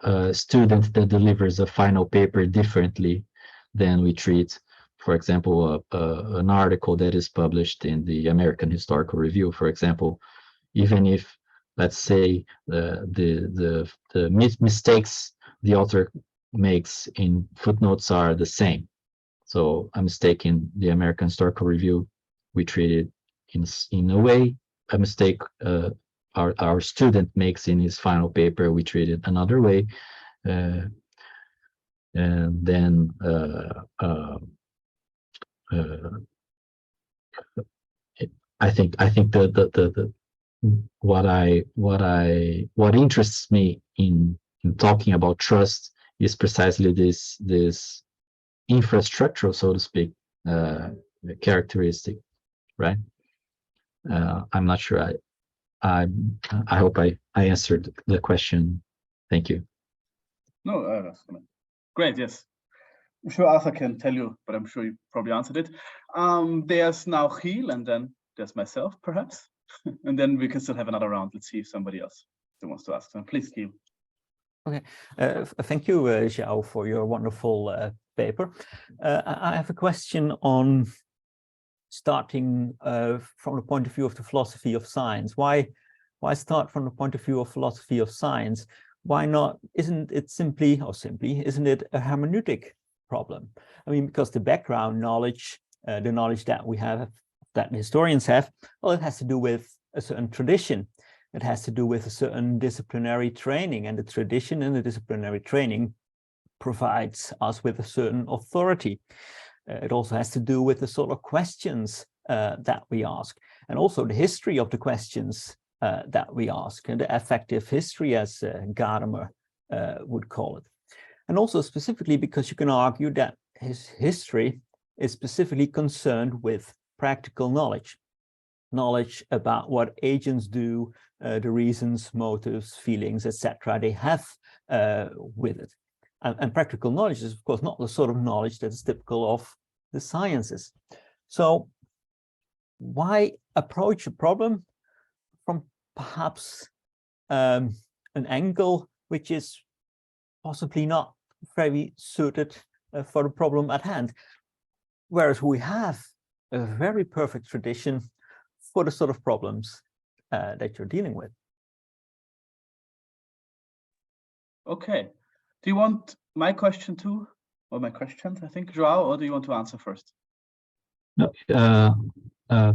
a student that delivers a final paper differently than we treat, for example, an article that is published in the American Historical Review, for example, even if, let's say, the mistakes the author makes in footnotes are the same. So a mistake in the American Historical Review, we treat it in a way. A mistake our student makes in his final paper, we treat it another way. and then I think what interests me in talking about trust is precisely this infrastructural, so to speak, characteristic, right? I'm not sure. I hope I answered the question. Thank you. No, that's great. Yes, I'm sure Arthur can tell you, but I'm sure you probably answered it. There's now Giel, and then there's myself, perhaps, and then we can still have another round. Let's see if somebody else wants to ask them. Please, Giel. Okay, thank you, João, for your wonderful paper. I have a question on starting from the point of view of the philosophy of science. Why start from the point of view of philosophy of science? Why not? Isn't it isn't it a hermeneutic problem? I mean, because the background knowledge, the knowledge that we have, that historians have, well, it has to do with a certain tradition. It has to do with a certain disciplinary training, and the tradition and the disciplinary training provides us with a certain authority. It also has to do with the sort of questions that we ask, and also the history of the questions that we ask, and the affective history, as Gadamer would call it. And also specifically because you can argue that his history is specifically concerned with practical knowledge about what agents do, the reasons, motives, feelings, etc. they have with it. And practical knowledge is, of course, not the sort of knowledge that's typical of the sciences. So why approach a problem from perhaps an angle which is possibly not very suited for the problem at hand, whereas we have a very perfect tradition for the sort of problems that you're dealing with? Okay. Do you want my question too, or my questions, I think, João, or do you want to answer first? No,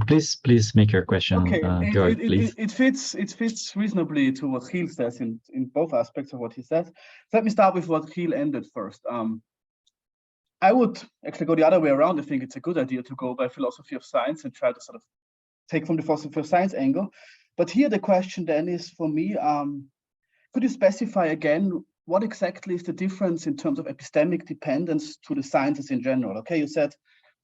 please make your question, okay. Georg, please. It fits reasonably to what Giel says in both aspects of what he says. Let me start with what Giel ended first. I would actually go the other way around. I think it's a good idea to go by philosophy of science and try to sort of take from the philosophy of science angle. But here the question then is for me, could you specify again what exactly is the difference in terms of epistemic dependence to the sciences in general? Okay, you said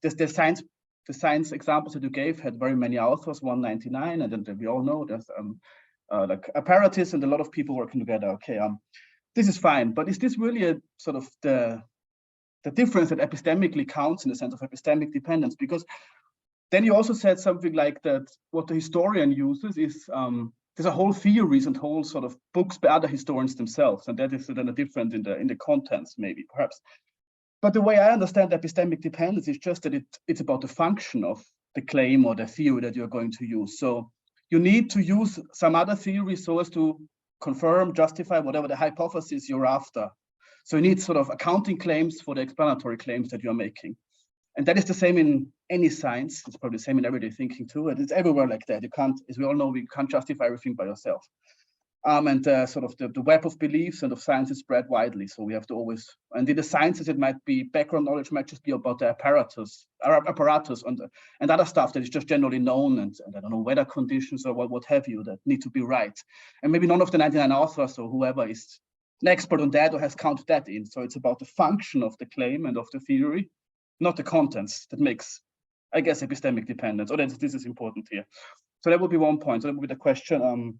the science examples that you gave had very many authors, 199, and then we all know there's like apparatus and a lot of people working together. Okay, this is fine, but is this really a sort of the difference that epistemically counts in the sense of epistemic dependence? Because then you also said something like that what the historian uses is there's a whole theories and whole sort of books by other historians themselves, and that is then a different in the contents, maybe, perhaps. But the way I understand epistemic dependence is just that it's about the function of the claim or the theory that you're going to use. So you need to use some other theory so as to confirm, justify whatever the hypothesis you're after. So you need sort of accounting claims for the explanatory claims that you're making. And that is the same in any science. It's probably the same in everyday thinking too. And it's everywhere like that. You can't, as we all know, we can't justify everything by yourself. And sort of the web of beliefs and of science is spread widely. So we have to always, and in the sciences, it might be background knowledge might just be about the apparatus and other stuff that is just generally known, and I don't know, weather conditions or what have you that need to be right. And maybe none of the 99 authors or whoever is an expert on that or has counted that in. So it's about the function of the claim and of the theory, not the contents, that makes, I guess, epistemic dependence. This is important here. So that would be one point. So that would be the question.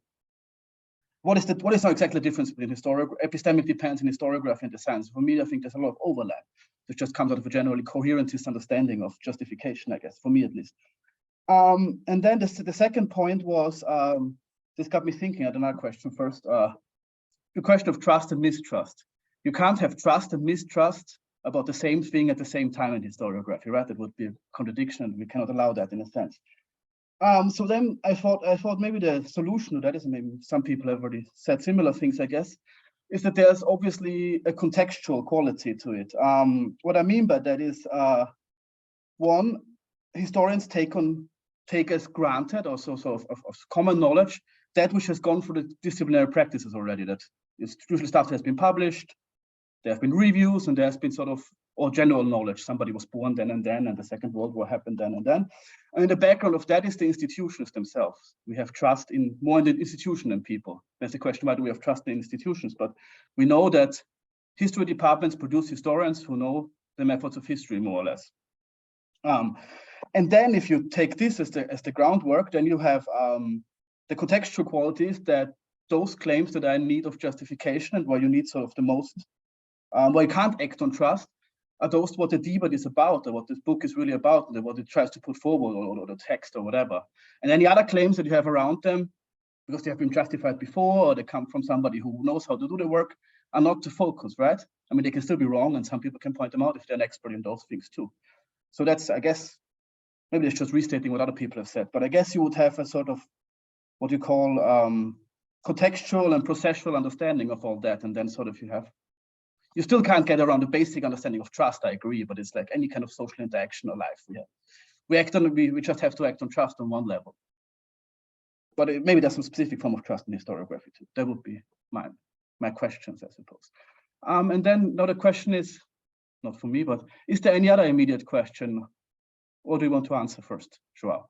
What is now exactly the difference between epistemic dependence and historiography and the science? For me, I think there's a lot of overlap. It just comes out of a generally coherentist understanding of justification, I guess, for me at least. And then the second point was, this got me thinking, I had another question first. The question of trust and mistrust. You can't have trust and mistrust about the same thing at the same time in historiography, right? That would be a contradiction, and we cannot allow that in a sense. So then I thought maybe the solution to that is, maybe some people have already said similar things, I guess, is that there's obviously a contextual quality to it. What I mean by that is, one, historians take as granted, also sort of common knowledge, that which has gone through the disciplinary practices already. That is usually stuff that has been published, there have been reviews, and there's been sort of or general knowledge. Somebody was born then and then, and the Second World War happened then and then. And in the background of that is the institutions themselves. We have trust in more in the institution than people. There's a question, why do we have trust in institutions? But we know that history departments produce historians who know the methods of history, more or less. And then if you take this as the groundwork, then you have the contextual qualities that those claims that are in need of justification and where you need sort of the most, where you can't act on trust, are those what the debate is about, or what this book is really about, or what it tries to put forward, or the text, or whatever. And any other claims that you have around them, because they have been justified before, or they come from somebody who knows how to do the work, are not the focus, right? I mean, they can still be wrong, and some people can point them out if they're an expert in those things too. So that's, I guess, maybe it's just restating what other people have said, but I guess you would have a sort of what you call contextual and processual understanding of all that, and then sort of you still can't get around the basic understanding of trust, I agree, but it's like any kind of social interaction or life. We just have to act on trust on one level. But maybe there's some specific form of trust in historiography too. That would be my questions, I suppose. And then another question is, not for me, but is there any other immediate question, or do you want to answer first, João?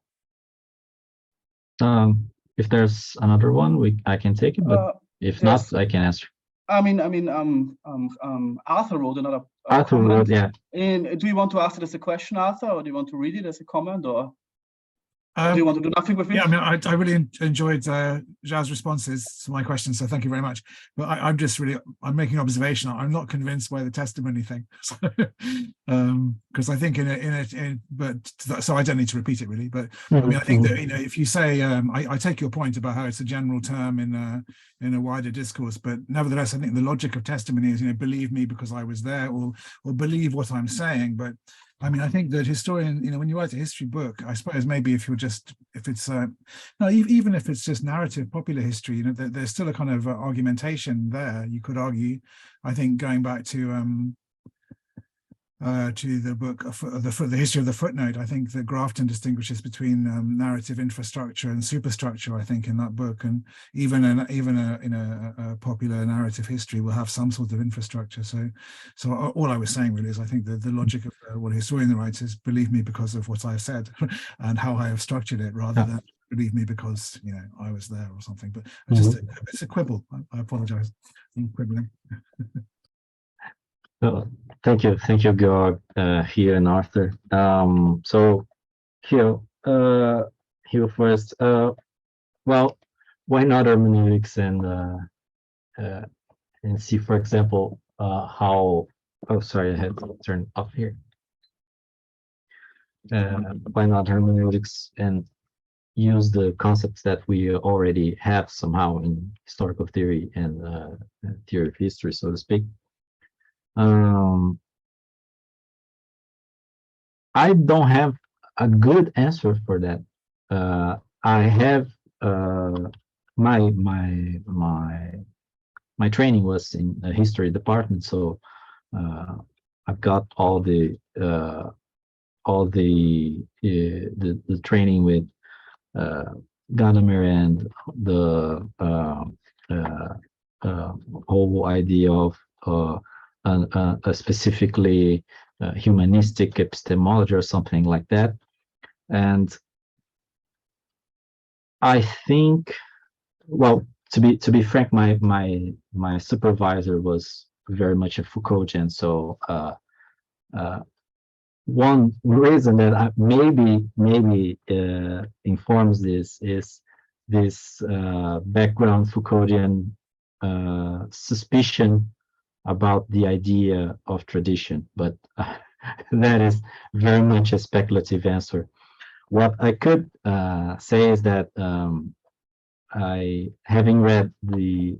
If there's another one, I can take it, but if not, I can answer. Arthur wrote another Arthur comment. wrote, yeah. And do you want to ask it as a question, Arthur, or do you want to read it as a comment, or do you want to do nothing with it? Yeah, I mean, I really enjoyed João's responses to my questions, so thank you very much. But I'm making an observation. I'm not convinced by the testimony thing, because I think so I don't need to repeat it really. But I mean, I think that if you say, I take your point about how it's a general term in a wider discourse, but nevertheless, I think the logic of testimony is, believe me because I was there, or believe what I'm saying. But I mean, I think that historian, when you write a history book, I suppose maybe even if it's just narrative popular history, there's still a kind of argumentation there. You could argue, I think, going back to the book, the history of the footnote, I think that Grafton distinguishes between narrative infrastructure and superstructure, I think, in that book, and even a popular narrative history will have some sort of infrastructure. So all I was saying really is I think that the logic of what a historian writes is believe me because of what I've said and how I have structured it, rather than believe me because I was there or something. But it's a quibble. I apologize. I'm quibbling. Thank you, Georg, here and Arthur. So here first. Well, why not hermeneutics and see, for example, how? Oh, sorry, I had to turn off here. Why not hermeneutics and use the concepts that we already have somehow in historical theory and theory of history, so to speak. I don't have a good answer for that. I have my training was in a history department, so I've got all the training with Gadamer and the whole idea of a specifically humanistic epistemology or something like that. And I think, well, to be frank, my supervisor was very much a Foucauldian. So one reason that maybe informs this is this background Foucauldian suspicion about the idea of tradition, but that is very much a speculative answer. What I could say is that having read the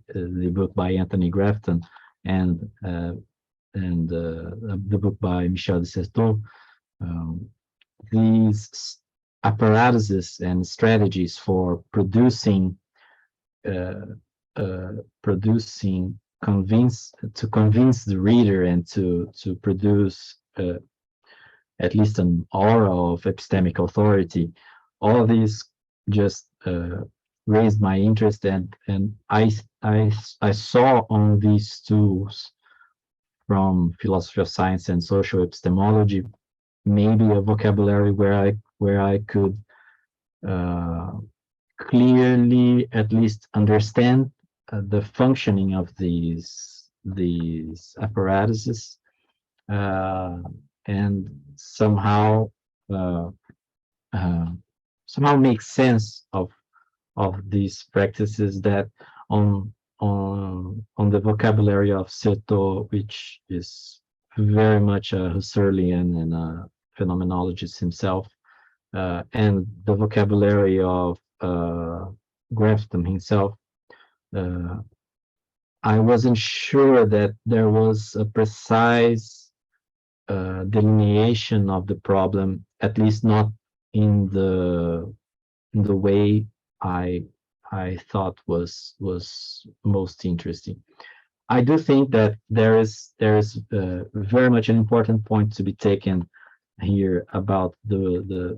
book by Anthony Grafton and the book by Michel de Certeau, these apparatuses and strategies for producing convince the reader and to produce at least an aura of epistemic authority, all these just raised my interest, and I saw on these tools from philosophy of science and social epistemology, maybe a vocabulary where I could clearly at least understand the functioning of these apparatuses, and somehow make sense of these practices that on the vocabulary of Seto, which is very much a Husserlian and a phenomenologist himself, and the vocabulary of Grafton himself. I wasn't sure that there was a precise delineation of the problem, at least not in the way I thought was most interesting. I do think that there is very much an important point to be taken here about the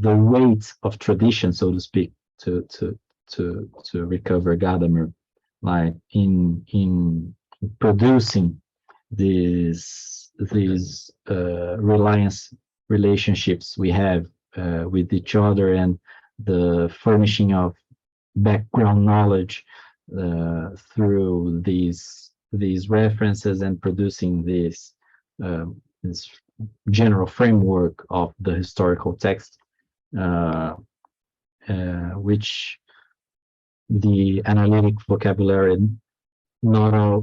weight of tradition, so to speak, to recover Gadamer, like in producing these reliance relationships we have with each other, and the furnishing of background knowledge through these references, and producing this general framework of the historical text, which the analytic vocabulary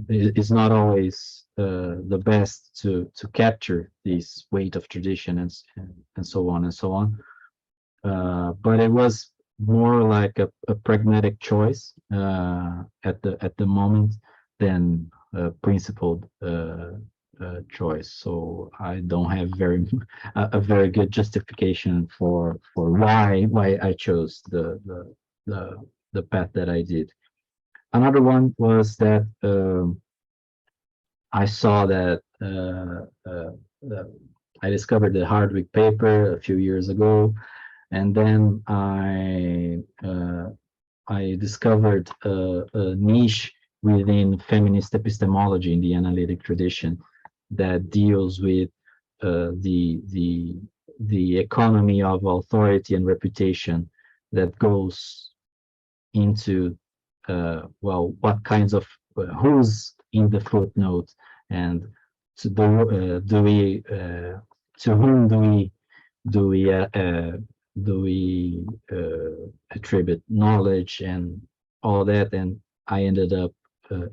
is not always the best to capture this weight of tradition and so on and so on. But it was more like a pragmatic choice at the moment than a principled choice. So I don't have a very good justification for why I chose the path that I did. Another one was that I saw that I discovered the Hardwick paper a few years ago, and then I discovered a niche within feminist epistemology in the analytic tradition that deals with the economy of authority and reputation that goes into what kinds of who's in the footnote, and to whom do we attribute knowledge and all that. And I ended up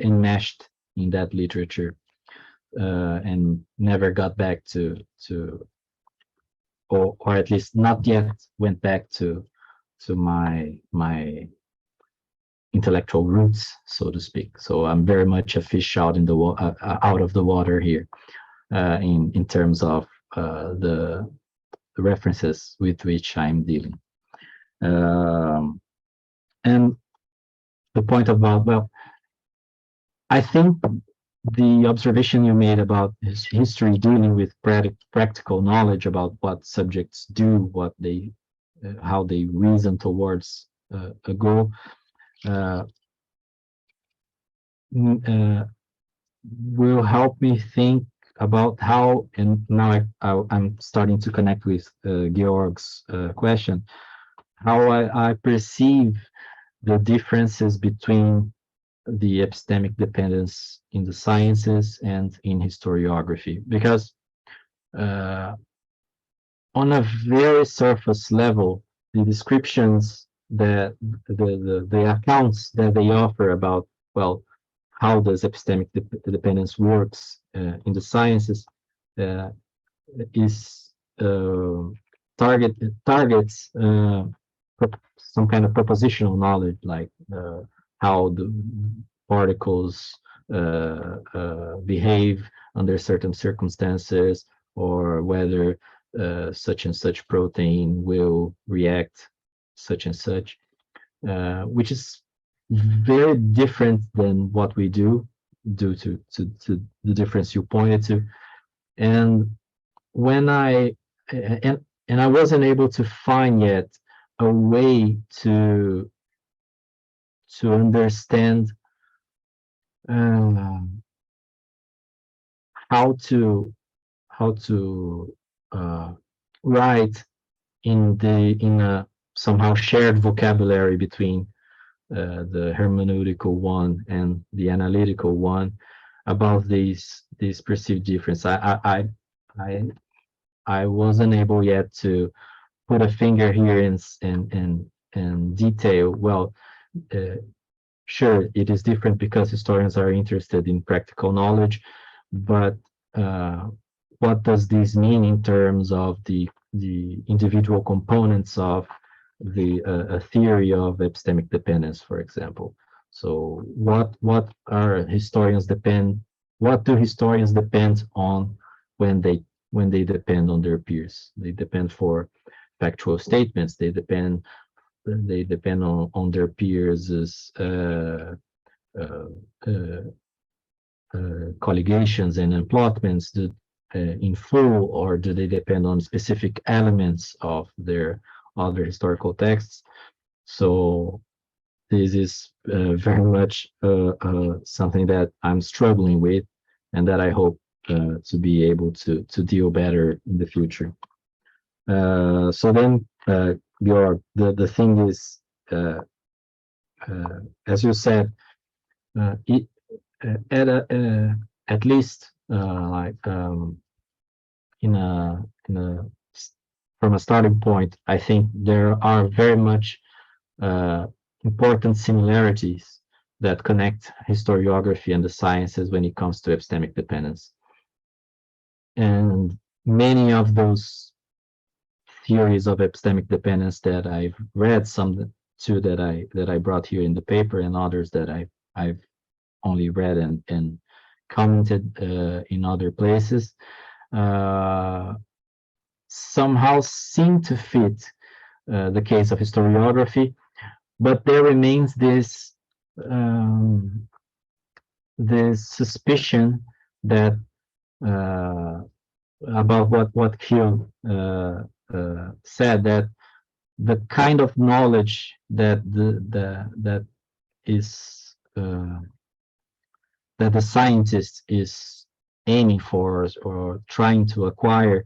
enmeshed in that literature, and never got back to or at least not yet went back to my intellectual roots, so to speak. So I'm very much a fish out in the out of the water here, in terms of the references with which I'm dealing. And the point about, well, I think the observation you made about history dealing with practical knowledge about what subjects do, what they, how they reason towards a goal, will help me think about how, and now I'm starting to connect with Georg's question, how I perceive the differences between the epistemic dependence in the sciences and in historiography, because on a very surface level, the descriptions that the accounts that they offer about, well, how does epistemic dependence works in the sciences is targets some kind of propositional knowledge, like how the particles behave under certain circumstances, or whether such and such protein will react such and such, which is very different than what we do, due to the difference you pointed to. And when I wasn't able to find yet a way to understand how to write in a somehow shared vocabulary between the hermeneutical one and the analytical one about these perceived difference. I wasn't able yet to put a finger here and detail. Well, sure, it is different because historians are interested in practical knowledge, but what does this mean in terms of the individual components of a theory of epistemic dependence, for example? So what are historians depend? What do historians depend on when they depend on their peers? They depend for factual statements. They depend on their peers' colligations and emplotments in full, or do they depend on specific elements of their other historical texts? So this is very much something that I'm struggling with, and that I hope to be able to deal better in the future. So then, Georg, the thing is, as you said, at least like from a starting point, I think there are very much important similarities that connect historiography and the sciences when it comes to epistemic dependence. And many of those theories of epistemic dependence that I've read, some two that I brought here in the paper, and others that I've only read and commented in other places, somehow seem to fit the case of historiography, but there remains this this suspicion that about what Gil said, that the kind of knowledge that that the scientist is aiming for or trying to acquire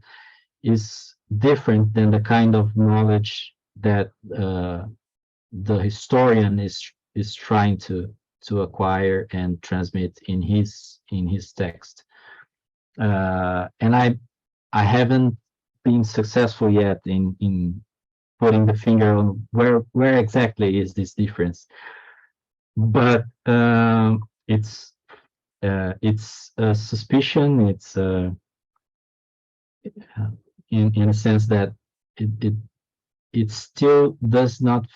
is different than the kind of knowledge that the historian is trying to acquire and transmit in his text. And I haven't been successful yet in putting the finger on where exactly is this difference, but it's a suspicion. It's in a sense that it still does not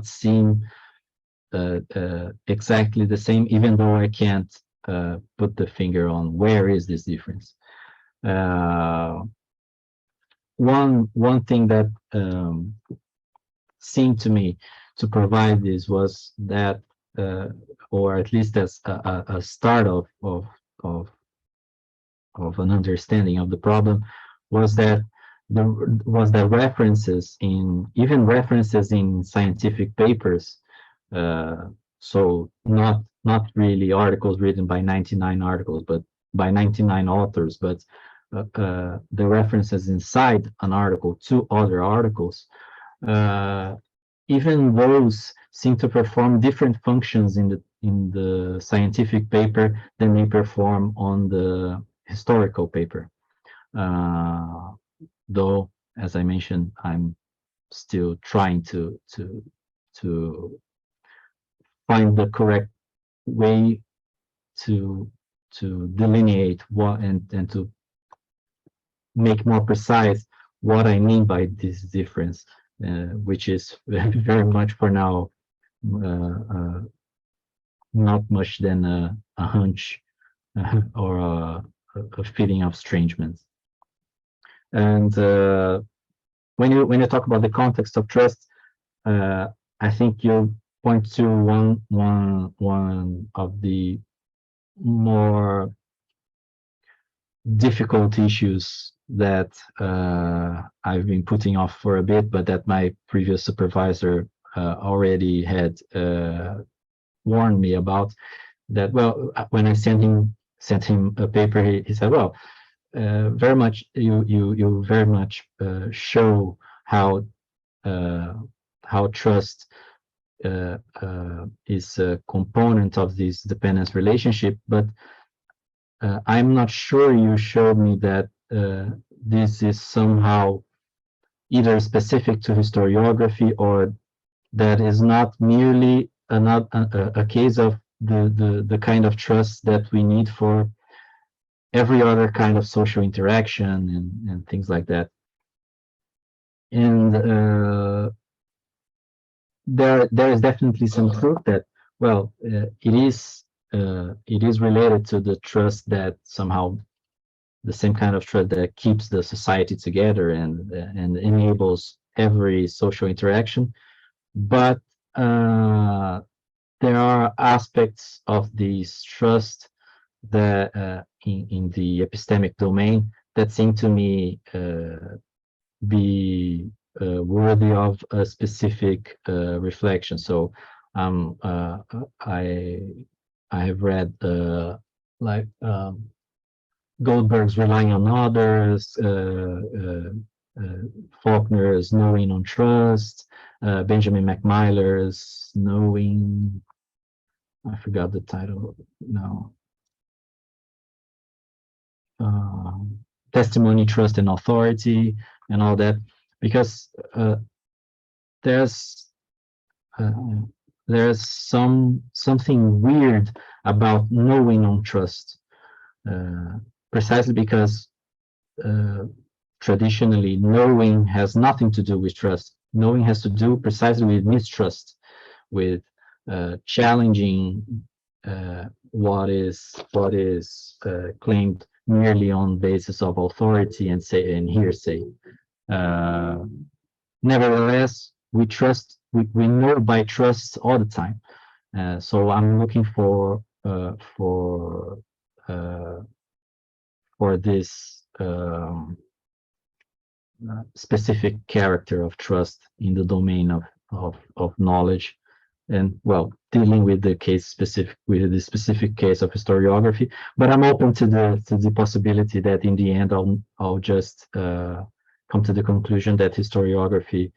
seem exactly the same, even though I can't put the finger on where is this difference. One thing that seemed to me to provide this was that, or at least as a start of an understanding of the problem, was that references in scientific papers, so not really articles written by 99 articles, but by 99 authors, but the references inside an article to other articles, even those seem to perform different functions in the scientific paper than they perform on the historical paper. Though, as I mentioned, I'm still trying to find the correct way to delineate what and to make more precise what I mean by this difference, which is very much for now not much than a hunch or a feeling of strangeness. And when you talk about the context of trust, I think you point to one of the more difficult issues that I've been putting off for a bit, but that my previous supervisor already had warned me about, that, well, when I sent him a paper, he said, well, very much you very much show how trust is a component of this dependence relationship, but I'm not sure you showed me that this is somehow either specific to historiography, or that is not merely a case of the kind of trust that we need for every other kind of social interaction and things like that. And there is definitely some proof that, well, it is related to the trust that somehow, the same kind of trust that keeps the society together and enables every social interaction. But there are aspects of this trust that in the epistemic domain that seem to me be worthy of a specific reflection. So I have read like Goldberg's Relying on Others, Faulkner's Knowing on Trust, Benjamin McMiller's Knowing, I forgot the title now. Testimony, Trust, and Authority, and all that, because there's something weird about knowing on trust, precisely because traditionally knowing has nothing to do with trust. Knowing has to do precisely with mistrust, with challenging what is claimed merely on basis of authority and hearsay. Nevertheless, we trust. We know by trust all the time. So I'm looking for this specific character of trust in the domain of knowledge, and, well, dealing with the specific case of historiography. But I'm open to the possibility that in the end I'll just come to the conclusion that historiography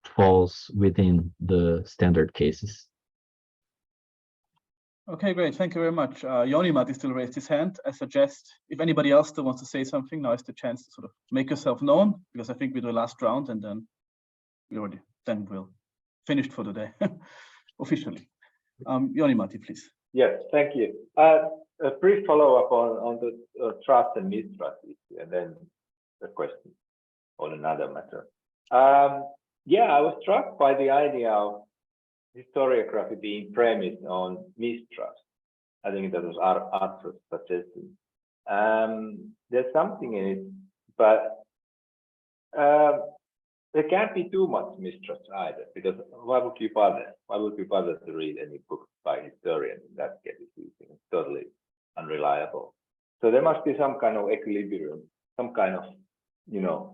falls within the standard cases. Okay, great. Thank you very much. Jouni-Matti still raised his hand. I suggest if anybody else still wants to say something, now is the chance to sort of make yourself known, because I think we do the last round and then we'll finish for the day officially. Jouni-Matti, please. Yes, thank you. A brief follow-up on the trust and mistrust issue, and then a question on another matter. Yeah, I was struck by the idea of historiography being premised on mistrust. I think that was Arthur's suggestion. There's something in it, but there can't be too much mistrust either, because why would you bother? Why would you bother to read any book by historians in that case? It's totally unreliable. So there must be some kind of equilibrium, some kind of,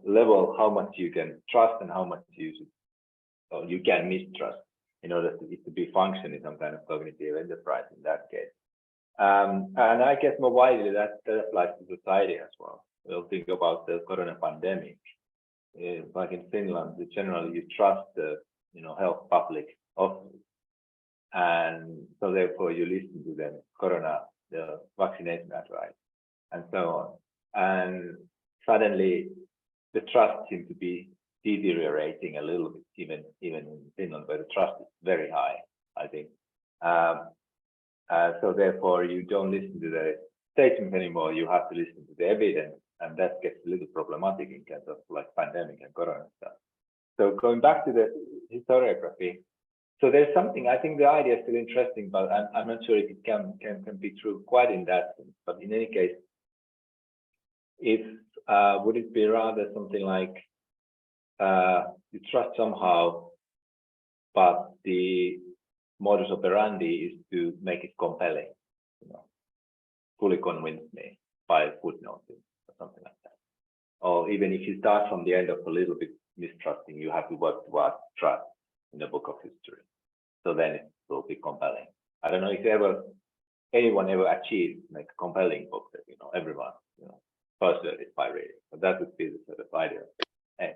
level, how much you can trust and how much you can mistrust, in order for it to be functioning some kind of cognitive enterprise in that case. And I guess more widely that applies to society as well. We'll think about the corona pandemic. Like in Finland, generally you trust the health public office, and so therefore you listen to them, the vaccination advice, and so on. And suddenly the trust seems to be deteriorating a little bit, even in Finland, where the trust is very high, I think. So therefore you don't listen to the statements anymore, you have to listen to the evidence, and that gets a little problematic in terms of like pandemic and corona stuff. So going back to the historiography, so there's something, I think the idea is still interesting, but I'm not sure if it can be true quite in that sense. But in any case, would it be rather something like you trust somehow, but the modus operandi is to make it compelling, fully convince me by footnotes or something like that. Or even if you start from the end of a little bit mistrusting, you have to work towards trust in the book of history. So then it will be compelling. I don't know if you ever anyone ever achieved like a compelling book that everyone personally by reading. So that would be the sort of ideal aim.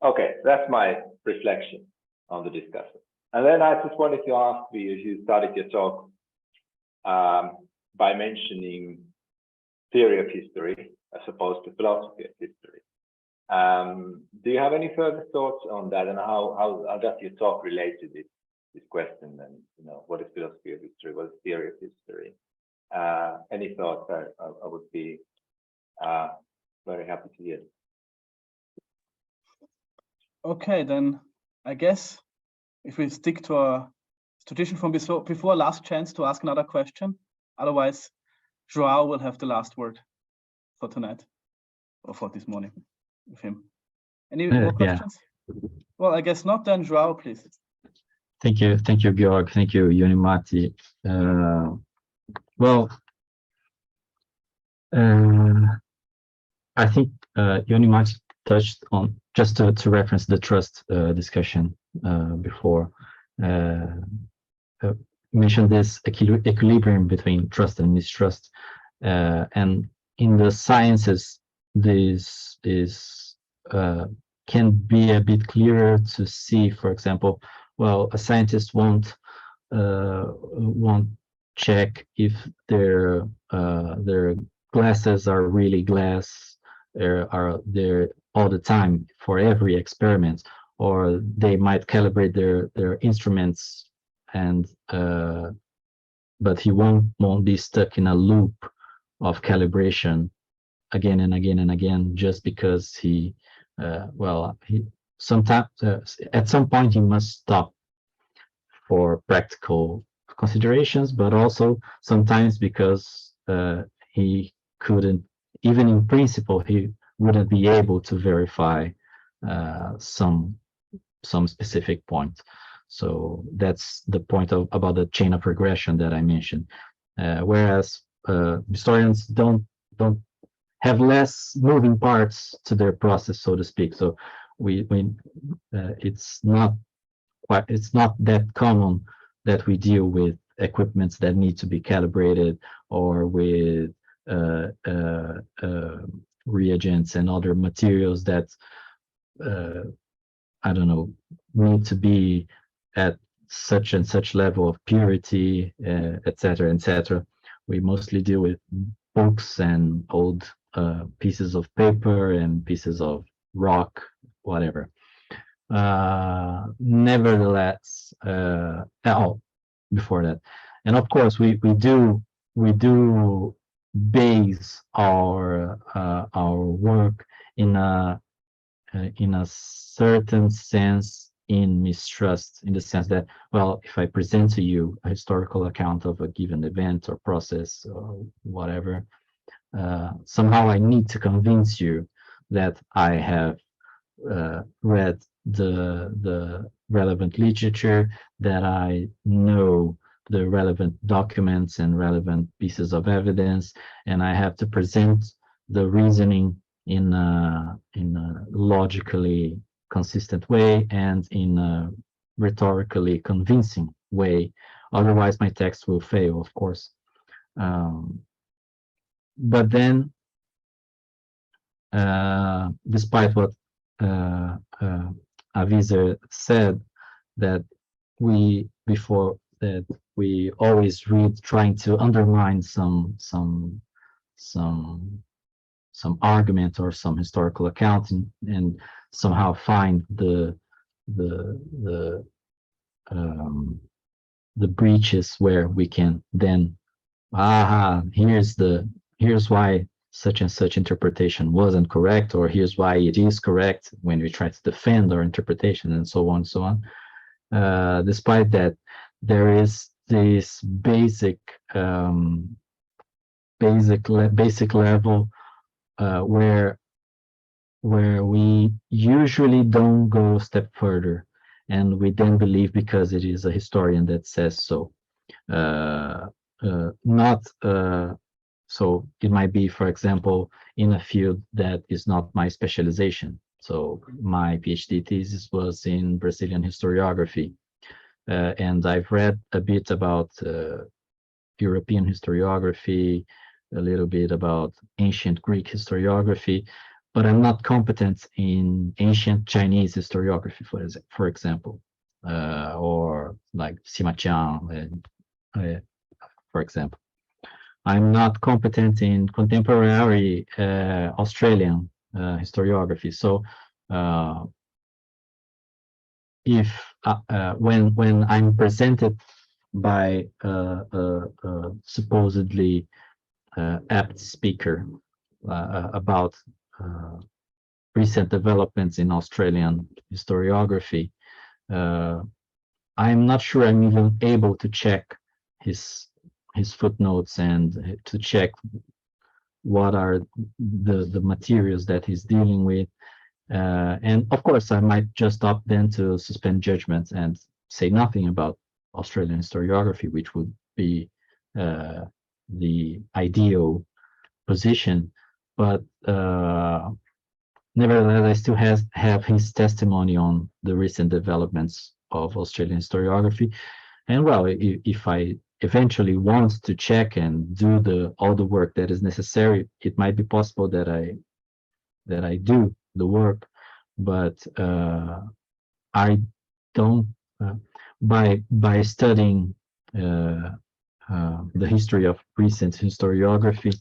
Okay, that's my reflection on the discussion. And then I just wanted to ask you started your talk by mentioning theory of history as opposed to philosophy of history. Do you have any further thoughts on that, and how does your talk relate to this question? And what is philosophy of history? What is theory of history? Any thoughts? I would be very happy to hear. Okay, then I guess if we stick to our tradition from before, last chance to ask another question. Otherwise, João will have the last word for tonight or for this morning with him. Any more questions? Yeah. Well, I guess not. Then João, please. Thank you, Georg. Thank you, Unimati. Well, I think Unimati touched on, just to reference the trust discussion before, mentioned this equilibrium between trust and mistrust, and in the sciences, this is can be a bit clearer to see. For example, well, a scientist won't check if their glasses are really glass, are there all the time for every experiment, or they might calibrate their instruments, and but he won't be stuck in a loop of calibration again and again and again, just because he sometimes at some point he must stop for practical considerations, but also sometimes because he couldn't, even in principle, he wouldn't be able to verify some specific point. So that's the point about the chain of regression that I mentioned. Whereas historians don't have less moving parts to their process, so to speak. So it's not that common that we deal with equipments that need to be calibrated, or with reagents and other materials that I don't know, need to be at such and such level of purity, etc., etc. We mostly deal with books and old pieces of paper and pieces of rock, whatever. Nevertheless, before that, and of course, we do base our work in a certain sense in mistrust, in the sense that, well, if I present to you a historical account of a given event or process or whatever, somehow I need to convince you that I have read the relevant literature, that I know the relevant documents and relevant pieces of evidence, and I have to present the reasoning in a logically consistent way and in a rhetorically convincing way. Otherwise, my text will fail, of course. But then, despite what Avizer said, that we always read trying to undermine some argument or some historical account, and somehow find the breaches where we can then, here's why such and such interpretation wasn't correct, or here's why it is correct, when we try to defend our interpretation, and so on and so on. Despite that, there is this basic level where we usually don't go a step further, and we then believe because it is a historian that says so. So it might be, for example, in a field that is not my specialization. So my PhD thesis was in Brazilian historiography, and I've read a bit about European historiography, a little bit about ancient Greek historiography, but I'm not competent in ancient Chinese historiography, for example, or like Sima Qiang, for example. I'm not competent in contemporary Australian historiography. So when I'm presented by a supposedly apt speaker about recent developments in Australian historiography, I'm not sure I'm even able to check his footnotes and to check what are the materials that he's dealing with. And of course, I might just opt then to suspend judgment and say nothing about Australian historiography, which would be the ideal position. But nevertheless, I still have his testimony on the recent developments of Australian historiography. And well, if I eventually want to check and do all the work that is necessary, it might be possible that I do the work, but I don't. By studying the history of recent historiography,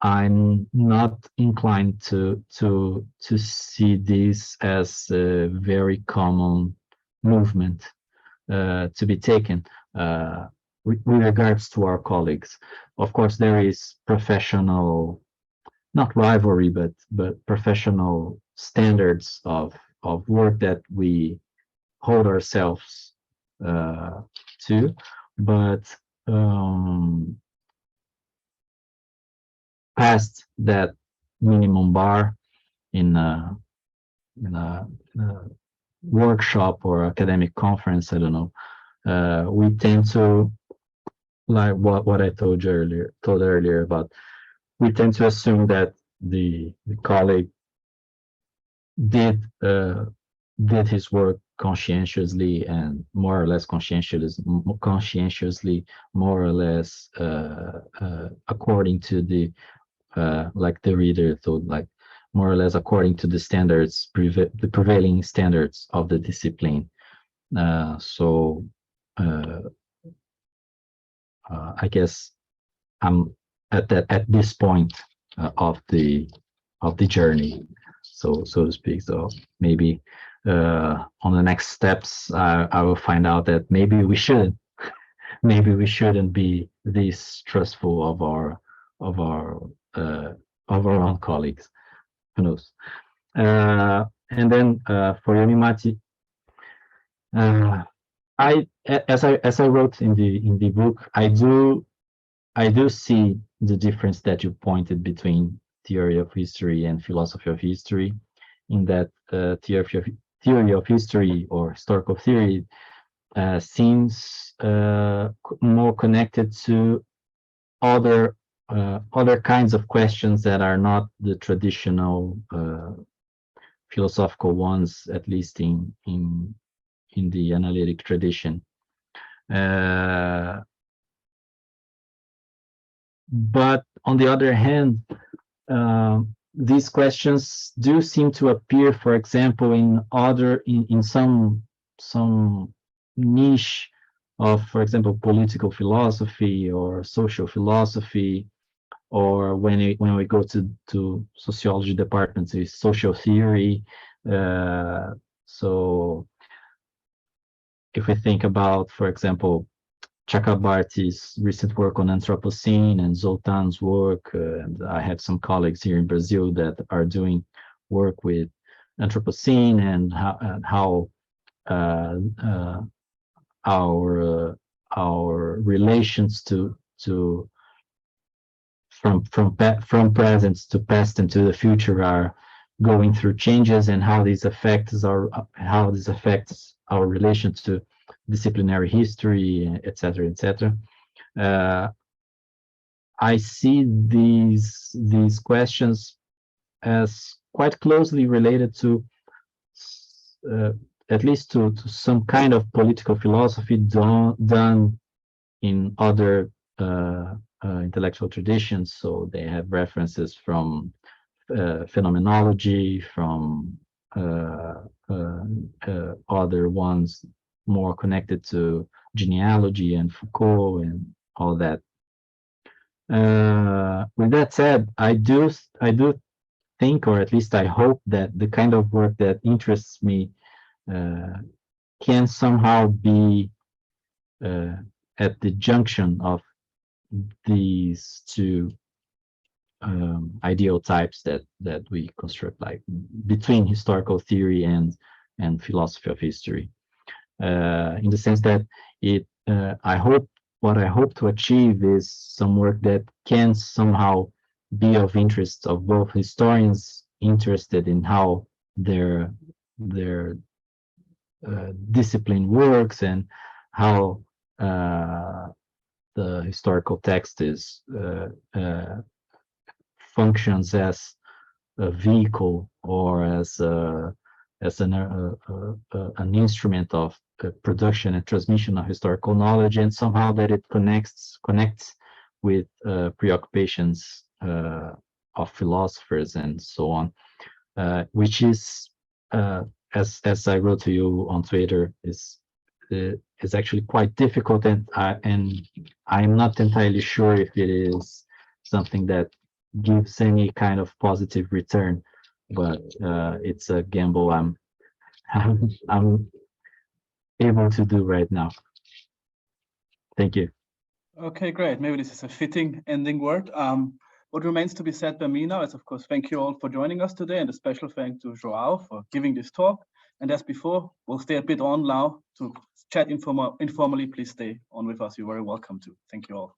I'm not inclined to see this as a very common movement to be taken with regards to our colleagues. Of course, there is professional, not rivalry, but professional standards of work that we hold ourselves to, but past that minimum bar in a workshop or academic conference, I don't know, we tend to, like what I told earlier about, we tend to assume that the colleague did his work conscientiously and more or less conscientiously, more or less according to the like the reader thought, like more or less according to the standards, the prevailing standards of the discipline. So I guess I'm at this point of the journey, so to speak. So maybe on the next steps, I will find out that maybe we shouldn't be this trustful of our own colleagues. Who knows? And then for Yonimati, as I wrote in the book, I do see the difference that you pointed between theory of history and philosophy of history, in that theory of history or historical theory seems more connected to other kinds of questions that are not the traditional philosophical ones, at least in the analytic tradition. But on the other hand, these questions do seem to appear, for example, in some niche of, for example, political philosophy or social philosophy, or when we go to sociology departments, is social theory. So if we think about, for example, Chakrabarty's recent work on Anthropocene and Zoltan's work, and I have some colleagues here in Brazil that are doing work with Anthropocene and how our relations from present to past and to the future are going through changes, and how this affects our relation to disciplinary history, etc., etc. I see these questions as quite closely related to, at least to some kind of political philosophy done in other intellectual traditions. So they have references from phenomenology, from other ones more connected to genealogy and Foucault and all that. With that said, I do think, or at least I hope, that the kind of work that interests me can somehow be at the junction of these two ideal types that we construct, like between historical theory and philosophy of history, in the sense that what I hope to achieve is some work that can somehow be of interest of both historians interested in how their discipline works and how the historical text is functions as a vehicle or as an instrument of production and transmission of historical knowledge, and somehow that it connects with preoccupations of philosophers and so on, which is, as I wrote to you on Twitter, is actually quite difficult, and I'm not entirely sure if it is something that gives any kind of positive return, but it's a gamble I'm able to do right now. Thank you. Okay, great. Maybe this is a fitting ending word. What remains to be said by me now is, of course, thank you all for joining us today, and a special thank to João for giving this talk. And as before, we'll stay a bit on now to chat informally. Please stay on with us. You're very welcome to. Thank you all.